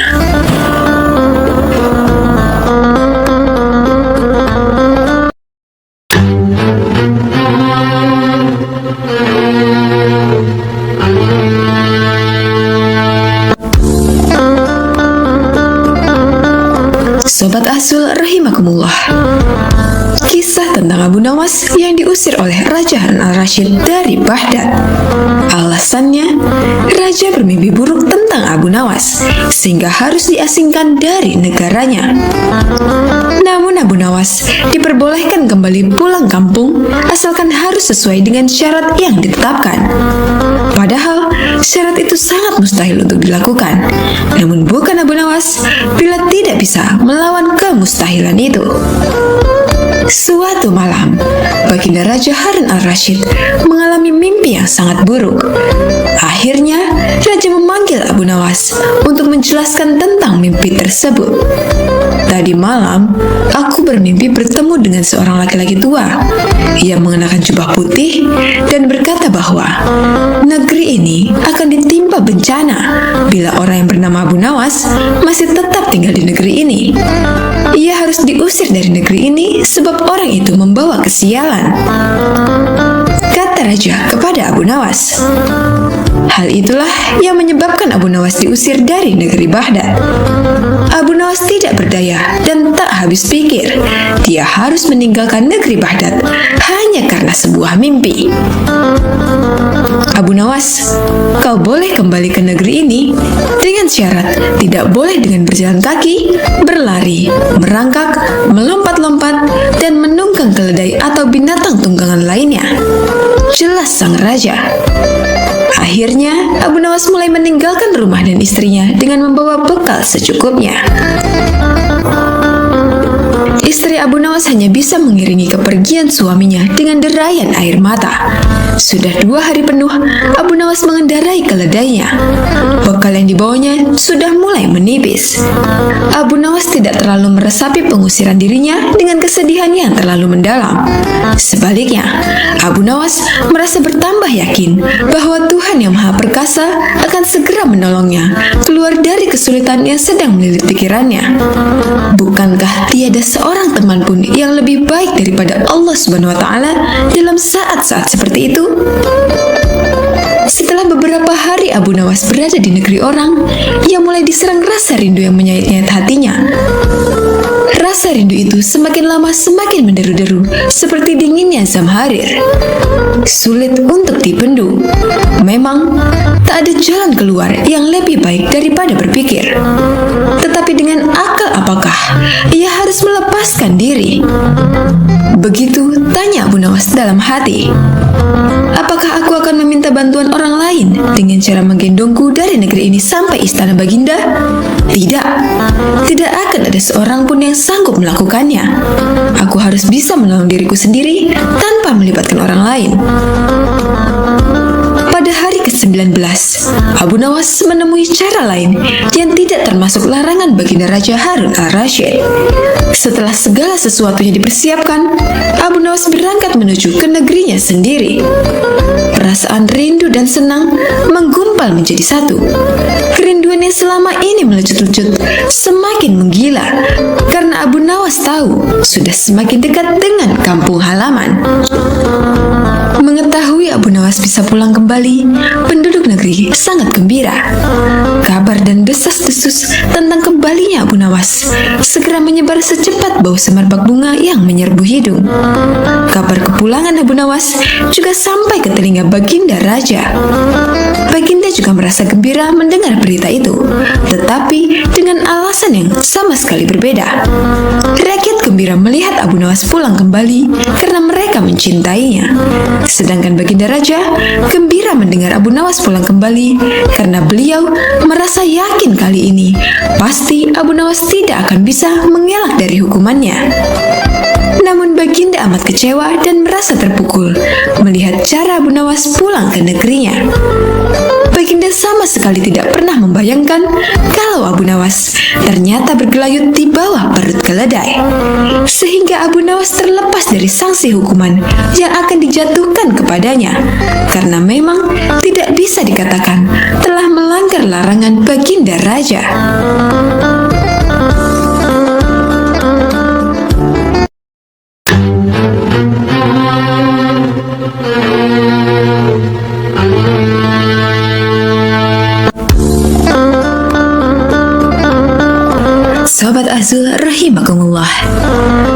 Sobat Azul rahimakumullah, kisah tentang Abu Nawas yang diusir oleh Raja Harun al-Rasyid dari Baghdad. Alasannya, Raja bermimpi buruk tentang Abu Nawas sehingga harus diasingkan dari negaranya. Namun Abu Nawas diperbolehkan kembali pulang kampung asalkan harus sesuai dengan syarat yang ditetapkan. Padahal syarat itu sangat mustahil untuk dilakukan. Namun bukan Abu Nawas bila tidak bisa melawan kemustahilan itu. Suatu malam, Baginda Raja Harun al-Rasyid mengalami mimpi yang sangat buruk. Akhirnya, Raja memanggil Abu Nawas untuk menjelaskan tentang mimpi tersebut. "Tadi malam, aku bermimpi bertemu dengan seorang laki-laki tua. Ia mengenakan jubah putih dan berkata bahwa negeri ini akan ditimpa bencana bila orang yang bernama Abu Nawas masih tetap tinggal di negeri ini. Ia harus diusir dari negeri ini sebab orang itu membawa kesialan," kata Raja kepada Abu Nawas. Hal itulah yang menyebabkan Abu Nawas diusir dari negeri Baghdad. Abu Nawas tidak berdaya dan tak habis pikir. Dia harus meninggalkan negeri Baghdad hanya karena sebuah mimpi. "Abu Nawas, kau boleh kembali ke negeri ini dengan syarat tidak boleh dengan berjalan kaki, berlari, merangkak, melompat-lompat, dan menunggang keledai atau binatang tunggangan lainnya," jelas sang raja. Akhirnya, Abu Nawas mulai meninggalkan rumah dan istrinya dengan membawa bekal secukupnya. Istri Abu Nawas hanya bisa mengiringi kepergian suaminya dengan derayan air mata. Sudah 2 hari penuh, Abu Nawas mengendarai keledainya. Bekal yang dibawanya sudah mulai menipis. Abu Nawas tidak terlalu meresapi pengusiran dirinya dengan kesedihan yang terlalu mendalam. Sebaliknya, Abu Nawas merasa bertambah yakin bahwa Tuhan yang Maha Perkasa akan segera menolongnya keluar dari kesulitan yang sedang melilit pikirannya. Bukankah tiada seorang teman pun yang lebih baik daripada Allah Subhanahu wa Ta'ala dalam saat-saat seperti itu? Setelah beberapa hari Abu Nawas berada di negeri orang, ia mulai diserang rasa rindu yang menyayat-nyayat hatinya. Rasa rindu itu semakin lama semakin menderu-deru, seperti dinginnya Zamharir. Sulit untuk dibendung. Memang, tak ada jalan keluar yang lebih baik daripada berpikir. Tetapi dengan akal apakah ia harus melepaskan diri? Begitu tanya Abu Nawas dalam hati. Apakah aku akan meminta bantuan orang lain dengan cara menggendongku dari negeri ini sampai istana Baginda? Tidak. Tidak akan ada seorang pun yang sanggup melakukannya. Aku harus bisa menolong diriku sendiri tanpa melibatkan orang lain. Pada Pada hari ke-19, Abu Nawas menemui cara lain yang tidak termasuk larangan baginda Raja Harun al-Rashid. Setelah segala sesuatunya dipersiapkan, Abu Nawas berangkat menuju ke negerinya sendiri. Perasaan rindu dan senang menggumpal menjadi satu. Kerinduan yang selama ini melecut-lecut semakin menggila karena Abu Nawas tahu sudah semakin dekat dengan kampung halaman. Mengetahui Abu Nawas bisa pulang kembali, penduduk negeri sangat gembira. Kabar dan desas-desus tentang kembalinya Abu Nawas segera menyebar secepat bau semerbak bunga yang menyerbu hidung. Kabar kepulangan Abu Nawas juga sampai ke telinga Baginda Raja. Baginda juga merasa gembira mendengar berita itu, tetapi dengan alasan yang sama sekali berbeda. Rakyat gembira melihat Abu Nawas pulang kembali karena mereka mencintainya. Sedangkan Baginda Raja gembira mendengar Abu Nawas pulang kembali karena beliau merasa yakin kali ini pasti Abu Nawas tidak akan bisa mengelak dari hukumannya. Namun Baginda amat kecewa dan merasa terpukul melihat cara Abu Nawas pulang ke negerinya. Baginda sama sekali tidak pernah membayangkan kalau Abu Nawas ternyata bergelayut di bawah perut keledai, sehingga Abu Nawas terlepas dari sanksi hukuman yang akan dijatuhkan kepadanya, karena memang tidak bisa dikatakan telah melanggar larangan Baginda Raja. Sobat Azul rahimakumullah,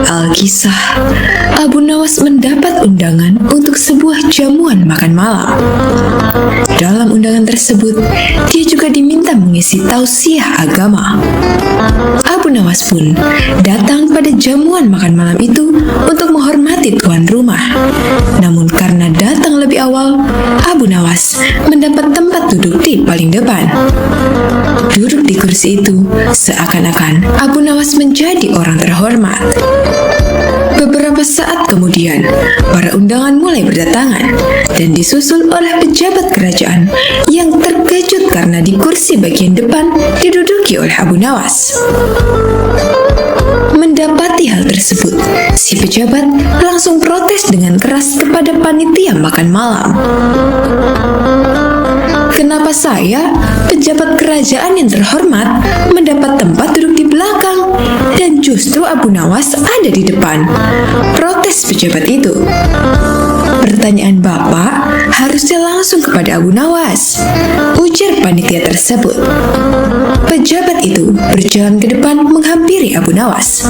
Alkisah, Abu Nawas mendapat undangan untuk sebuah jamuan makan malam. Dalam undangan tersebut, dia juga diminta mengisi tausiah agama. Abu Nawas pun datang pada jamuan makan malam itu untuk menghormati tuan rumah. Namun karena datang lebih awal, Abu Nawas mendapat tempat duduk di paling depan. Duduk di kursi itu seakan-akan Abu Nawas menjadi orang terhormat. Beberapa saat kemudian, para undangan mulai berdatangan dan disusul oleh pejabat kerajaan yang terkejut karena di kursi bagian depan diduduki oleh Abu Nawas. Mendapati hal tersebut, si pejabat langsung protes dengan keras kepada panitia makan malam. Kenapa saya, pejabat kerajaan yang terhormat, mendapat tempat duduk di belakang dan justru Abu Nawas ada di depan? Protes pejabat itu. Pertanyaan Bapak harusnya langsung kepada Abu Nawas, ujar panitia tersebut. Pejabat itu berjalan ke depan menghampiri Abu Nawas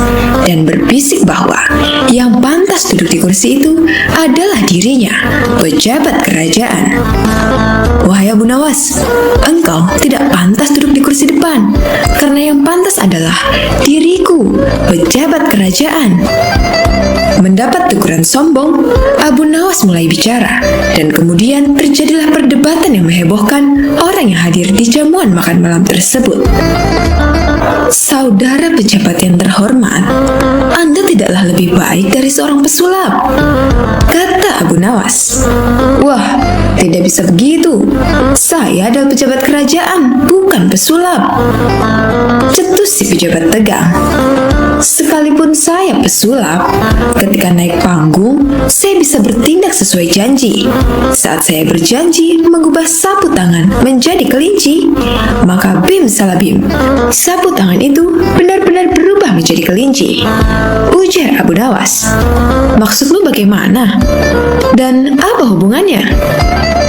dan berbisik bahwa yang pantas duduk di kursi itu adalah dirinya, pejabat kerajaan. Wahai Abu Nawas, engkau tidak pantas duduk di kursi depan, karena yang pantas adalah diriku, pejabat kerajaan. Mendapat teguran sombong, Abu Nawas mulai bicara, dan kemudian terjadilah perdebatan yang menghebohkan orang yang hadir di jamuan makan malam tersebut. Saudara pejabat yang terhormat, Anda tidaklah lebih baik dari seorang pesulap, kata Abu Nawas. Wah, tidak bisa begitu. Saya adalah pejabat kerajaan, bukan pesulap, cetus si pejabat tegang. Sekalipun saya pesulap, ketika naik panggung, saya bisa bertindak sesuai janji. Saat saya berjanji mengubah sapu tangan menjadi kelinci, maka bim salah bim, sapu tangan itu benar-benar berubah menjadi kelinci, ujar Abu Nawas. Maksud lu bagaimana? Dan apa hubungannya?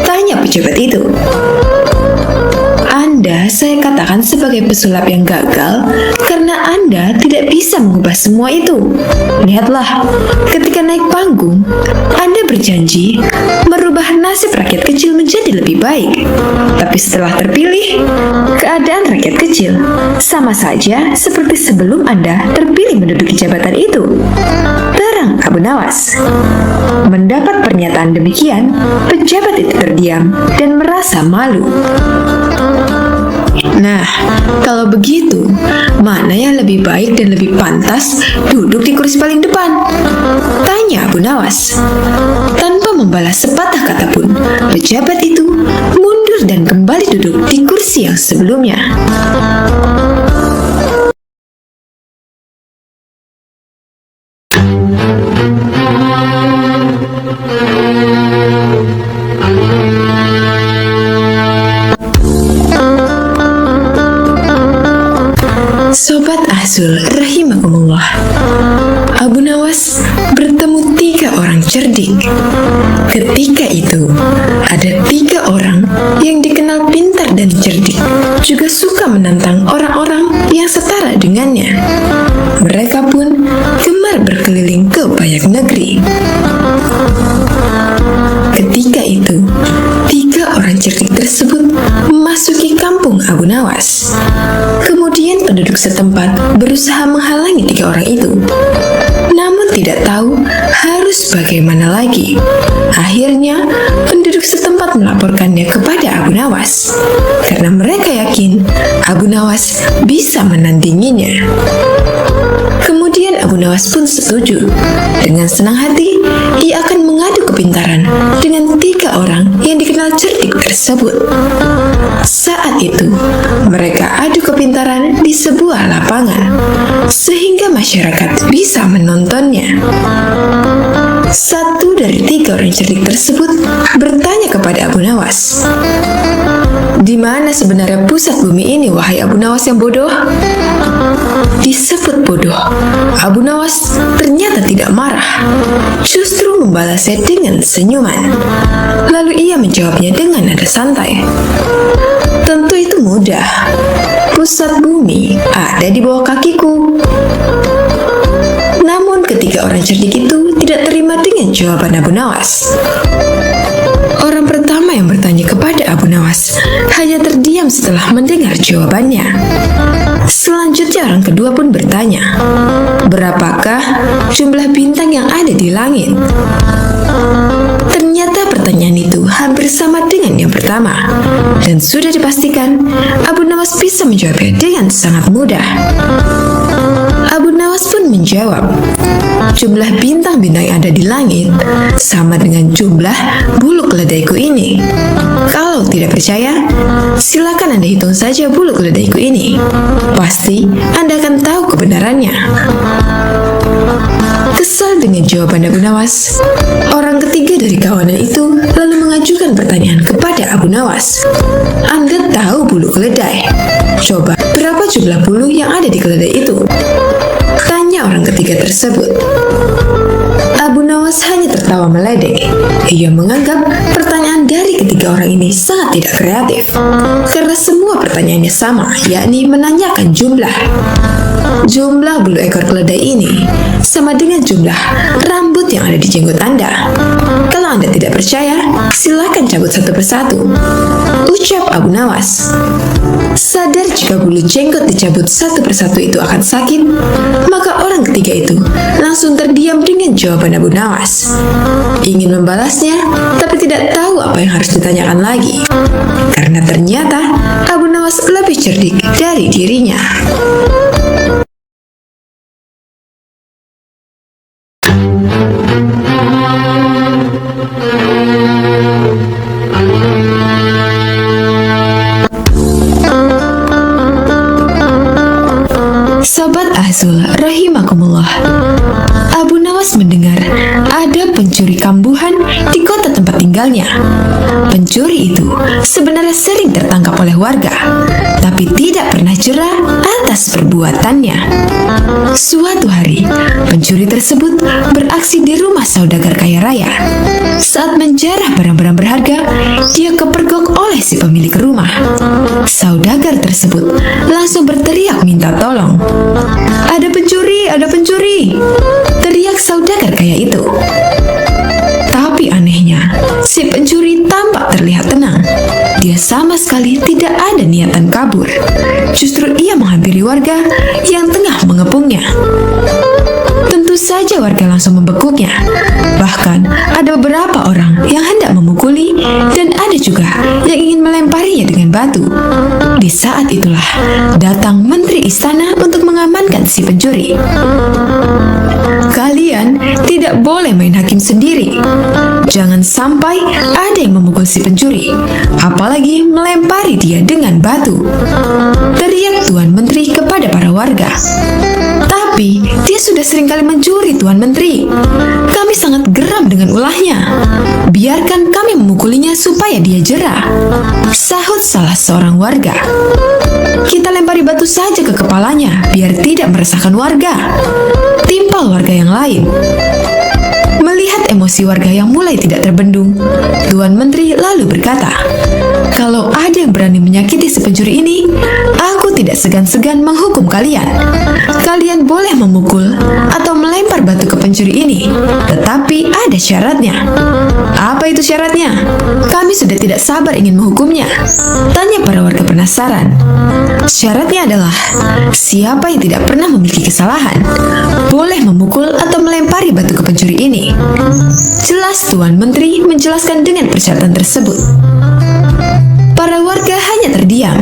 Tanya pejabat itu. Anda saya katakan sebagai pesulap yang gagal karena Anda tidak bisa mengubah semua itu. Lihatlah, ketika naik panggung, Anda berjanji merubah nasib rakyat kecil menjadi lebih baik. Tapi setelah terpilih, keadaan rakyat kecil sama saja seperti sebelum Anda terpilih menduduki jabatan itu, terang Abu Nawas. Mendapat pernyataan demikian, pejabat itu terdiam dan merasa malu. Nah, kalau Kalau begitu, mana yang lebih baik dan lebih pantas duduk di kursi paling depan? Tanya Abu Nawas. Tanpa membalas sepatah kata pun, pejabat itu mundur dan kembali duduk di kursi yang sebelumnya. Sobat Ahzul rahimakumullah, Abu Nawas bertemu 3 orang cerdik. Ketika itu, ada 3 orang yang dikenal pintar dan cerdik, juga suka menantang orang-orang yang setara dengannya. Mereka pun gemar berkeliling ke banyak negeri. Ketika itu, 3 orang cerdik tersebut memasuki kampung Abu Nawas. Kemudian penduduk setempat berusaha menghalangi 3 orang itu, namun tidak tahu harus bagaimana lagi. Akhirnya, penduduk setempat melaporkannya kepada Abu Nawas, karena mereka yakin Abu Nawas bisa menandinginya. Kemudian Abu Nawas pun setuju. Dengan senang hati, ia akan mengadu kepintaran dengan 3 orang yang dikenal cerdik tersebut. Saat itu, mereka adu kepintaran di sebuah lapangan, sehingga masyarakat bisa menontonnya. Satu dari 3 orang cerdik tersebut bertanya kepada Abu Nawas, "Di mana sebenarnya pusat bumi ini, wahai Abu Nawas yang bodoh?" Disebut bodoh, Abu Nawas ternyata tidak marah, justru membalasnya dengan senyuman. Lalu ia menjawabnya dengan nada santai, "Tentu itu mudah. Pusat bumi ada di bawah kakiku." Namun ketiga orang cerdik itu tidak terima dengan jawaban Abu Nawas. Orang pertama yang bertanya kepada Abu Nawas hanya terdiam setelah mendengar jawabannya. Selanjutnya orang kedua pun bertanya, "Berapakah jumlah bintang yang ada di langit?" Ternyata pertanyaan itu hampir sama dengan yang pertama, dan sudah dipastikan Abu Nawas bisa menjawabnya dengan sangat mudah. Abu Nawas pun menjawab, "Jumlah bintang-bintang yang ada di langit sama dengan jumlah bulu keledaiku ini." Kalau tidak percaya, silakan Anda hitung saja bulu keledaiku ini. Pasti Anda akan tahu kebenarannya. Kesal dengan jawaban Abu Nawas, orang ketiga dari kawanan itu lalu mengajukan pertanyaan kepada Abu Nawas, "Anda tahu bulu keledai? Coba, berapa jumlah bulu yang ada di keledai itu?" Tanya orang ketiga tersebut. Abu Nawas hanya tertawa meledek. Ia menganggap pertanyaan dari ketiga orang ini sangat tidak kreatif, karena semua pertanyaannya sama, yakni menanyakan jumlah. Jumlah bulu ekor keledai ini sama dengan jumlah rambut yang ada di jenggot Anda. Kalau Anda tidak percaya, silakan cabut satu persatu, ucap Abu Nawas. Sadar jika bulu jenggot dicabut satu persatu itu akan sakit, maka orang ketiga itu langsung terdiam dengan jawaban Abu Nawas. Ingin membalasnya, tapi tidak tahu apa yang harus ditanyakan lagi, karena ternyata Abu Nawas lebih cerdik dari dirinya. Sobat Ahzul rahimakumullah, Abu Nawas mendengar ada pencuri kambuhan di kota tempat tinggalnya. Pencuri itu sebenarnya sering tertangkap oleh warga, tapi tidak pernah jera atas perbuatannya. Suatu hari, pencuri tersebut beraksi di rumah saudagar kaya raya. Saat menjarah barang-barang berharga, dia kepergok oleh si pemilik rumah. Saudagar tersebut langsung berteriak minta tolong. "Ada pencuri, ada pencuri!" teriak saudagar kaya itu. Tapi anehnya, si pencuri tampak terlihat tenang. Dia sama sekali tidak ada niatan kabur. Justru ia menghampiri warga yang tengah mengepungnya. Tentu saja warga langsung membekuknya. Bahkan ada beberapa orang yang hendak memukuli dan ada juga yang ingin melemparinya dengan batu. Di saat itulah datang menteri istana untuk mengamankan si pencuri. Kalian tidak boleh main hakim sendiri. Jangan sampai ada yang memukul si pencuri, apalagi melempari dia dengan batu, teriak Tuan Menteri kepada para warga. Tapi dia sudah sering kali mencuri, Tuan Menteri. Kami sangat geram dengan ulahnya. Biarkan kami memukulinya supaya dia jera, sahut salah seorang warga. Kita lempari batu saja ke kepalanya biar tidak meresahkan warga, timpal warga yang lain. Melihat emosi warga yang mulai tidak terbendung, Tuan Menteri lalu berkata, "Kalau ada yang berani menyakiti si pencuri ini, aku tidak segan-segan menghukum kalian. Kalian boleh memukul atau melempar batu ke pencuri ini, tetapi ada syaratnya." "Apa itu syaratnya? Kami sudah tidak sabar ingin menghukumnya," tanya para warga penasaran. "Syaratnya adalah siapa yang tidak pernah memiliki kesalahan boleh memukul atau melempari batu ke pencuri ini." Jelas Tuan Menteri menjelaskan dengan persyaratan tersebut. Para warga hanya terdiam,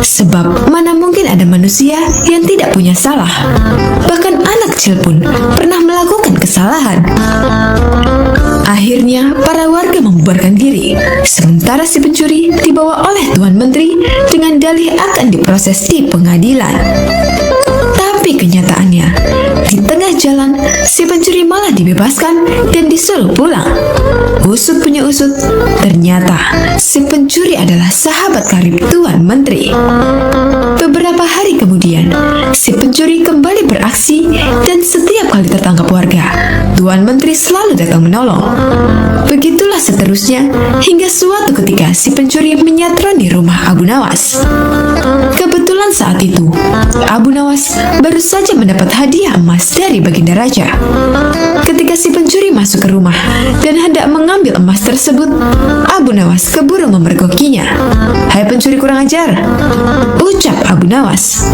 sebab mana mungkin ada manusia yang tidak punya salah. Bahkan anak kecil pun pernah melakukan kesalahan. Akhirnya para warga membubarkan diri, sementara si pencuri dibawa oleh Tuan Menteri dengan dalih akan diproses di pengadilan. Tapi kenyataannya, di tengah jalan, si pencuri malah dibebaskan dan disuruh pulang. Usut punya usut, ternyata si pencuri adalah sahabat karib Tuan Menteri. Beberapa hari kemudian, si pencuri kembali beraksi dan setiap kali tertangkap warga, Tuan Menteri selalu datang menolong. Begitulah seterusnya hingga suatu ketika si pencuri menyatroni rumah Abu Nawas. Kebetulan saat itu, Abu Nawas baru saja mendapat hadiah emas dari Baginda Raja. Ketika si pencuri masuk ke rumah dan hendak mengambil emas tersebut, Abu Nawas keburu memergokinya. "Hai pencuri kurang ajar," ucap Abu Nawas.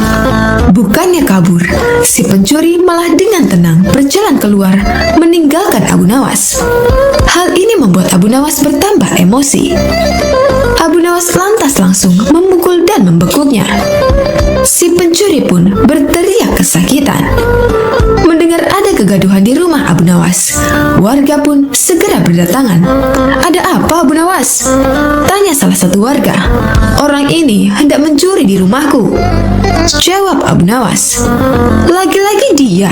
Bukannya kabur, si pencuri malah dengan tenang berjalan keluar meninggalkan Abu Nawas. Hal ini membuat Abu Nawas bertambah emosi. Abu Nawas lantas langsung memukul dan membekuknya. Si pencuri pun berteriak kesakitan. Mendengar ada kegaduhan di rumah Abu Nawas, warga pun segera berdatangan. "Ada apa, Abu Nawas?" tanya salah satu warga. "Orang ini hendak mencuri di rumahku," jawab Abu Nawas. "Lagi-lagi dia,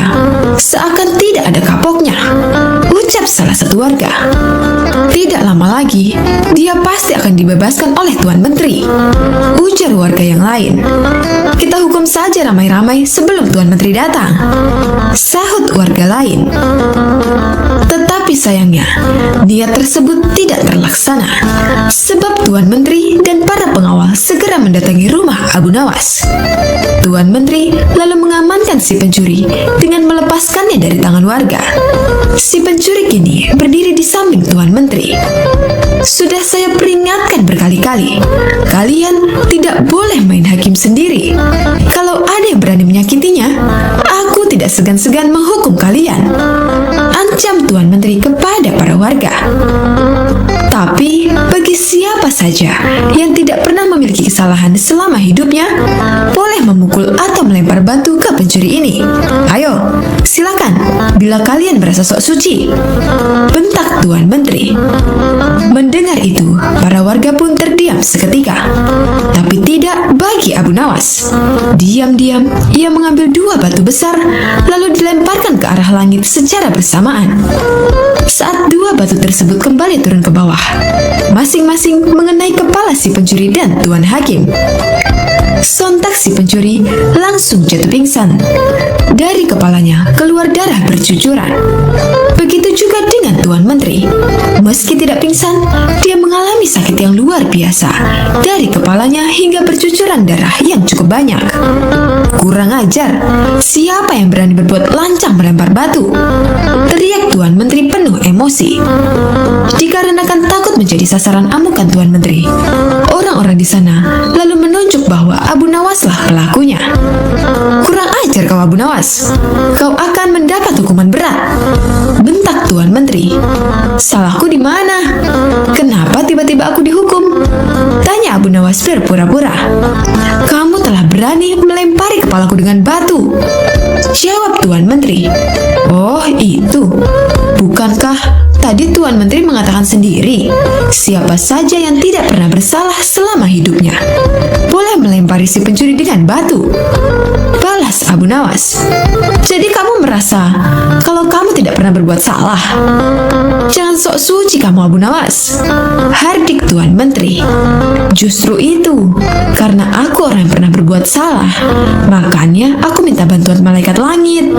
seakan tidak ada kapoknya," ucap salah satu warga. "Tidak lama lagi, dia pasti akan dibebaskan oleh Tuan Menteri," ujar warga yang lain. "Kita hukum saja ramai-ramai sebelum Tuan Menteri datang," sahut warga lain. Tetapi sayangnya, niat tersebut tidak terlaksana, sebab Tuan Menteri dan para pengawal segera mendatangi rumah Abu Nawas. Tuan Menteri lalu mengamankan si pencuri dengan melepaskannya dari tangan warga. Si pencuri kini berdiri di samping Tuan Menteri. "Sudah saya peringatkan berkali-kali, kalian tidak boleh main hakim sendiri. Kalau ada yang berani menyakitinya, aku tidak segan-segan menghukum kalian," ancam Tuan Menteri kepada para warga. Tapi bagi siapa saja yang tidak pernah memiliki kesalahan selama hidupnya, boleh memukul atau melempar batu ke pencuri ini. "Ayo, silakan, bila kalian merasa sok suci," bentak Tuan Menteri. Mendengar itu, para warga pun terdiam seketika. Tapi tidak bagi Abu Nawas. Diam-diam, ia mengambil 2 batu besar, lalu dilemparkan ke arah langit secara bersamaan. Saat 2 batu tersebut kembali turun ke bawah, masing-masing mengenai kepala si pencuri dan Tuan Hakim. Sontak si pencuri langsung jatuh pingsan. Dari kepalanya keluar darah bercucuran. Begitu juga dengan Tuan Menteri. Meski tidak pingsan, dia mengalami sakit yang luar biasa. Dari kepalanya hingga bercucuran darah yang cukup banyak. "Kurang ajar, siapa yang berani berbuat lancang melempar batu?" teriak Tuan Menteri penuh emosi. Dikarenakan takut menjadi sasaran amukan Tuan Menteri, orang-orang di sana lalu menunjuk bahwa Abu Nawaslah pelakunya. "Kurang ajar kau Abu Nawas, kau akan mendapat hukuman berat," bentak Tuan Menteri. "Salahku di mana? Kenapa tiba-tiba aku dihukum?" tanya Abu Nawas berpura-pura. dengan batu, jawab Tuan Menteri. Oh itu, bukankah tadi Tuan Menteri mengatakan sendiri, siapa saja yang tidak pernah bersalah selama hidupnya boleh melempari si pencuri dengan batu, balas Abu Nawas. Jadi kamu merasa kalau kamu tidak pernah berbuat salah? Jangan sok suci kamu, Abu Nawas, hardik Tuan Menteri. Justru itu, karena aku orang yang pernah berbuat salah, makanya aku minta bantuan malaikat langit.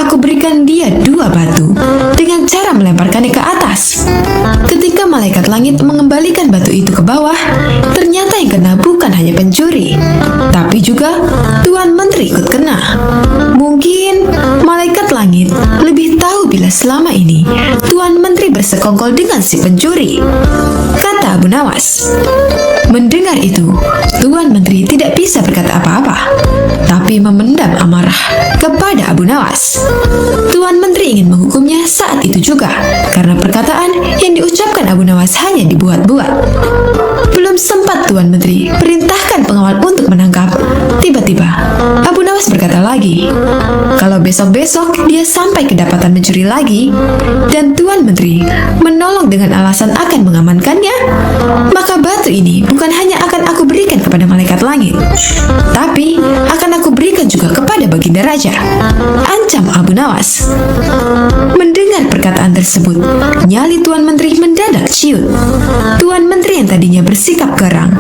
Aku berikan dia 2 batu dengan cara melemparkannya ke atas. Ketika malaikat langit mengembalikan batu itu ke bawah, ternyata yang kena bukan hanya pencuri, tapi juga Tuan Menteri ikut kena. Mungkin malaikat langit lebih tahu bila selama ini Tuan Menteri bersekongkol dengan si pencuri, kata Abu Nawas. Mendengar itu, Tuan Menteri tidak bisa berkata apa-apa, tapi memendam amarah kepada Abu Nawas. Tuan Menteri ingin menghukumnya saat itu juga, karena perkataan yang diucapkan Abu Nawas hanya dibuat-buat. Belum sempat Tuan Menteri perintahkan pengawal untuk menangkap, tiba-tiba Abu Nawas berkata lagi, kalau besok-besok dia sampai kedapatan mencuri lagi, dan Tuan Menteri menolong dengan alasan akan mengamankannya, maka batu ini bukan hanya akan aku berikan kepada malaikat langit, tapi akan aku berikan juga kepada Baginda Raja, ancam Abu Nawas. Mendengar perkataan tersebut, nyali Tuan Menteri mendadak ciut. Tuan Menteri yang tadinya bersikap garang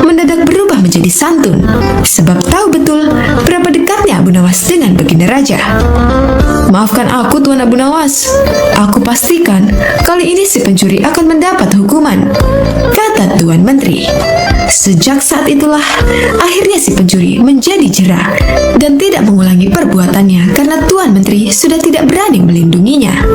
mendadak berubah menjadi santun, sebab tahu betul berapa dekatnya Abu Nawas dengan Baginda Raja. Maafkan aku, Tuan Abu Nawas. Aku pastikan kali ini si pencuri akan mendapat hukuman, kata Tuan Menteri. Sejak saat itulah akhirnya si pencuri menjadi jera dan tidak mengulangi perbuatannya karena Tuan Menteri sudah tidak berani melindunginya.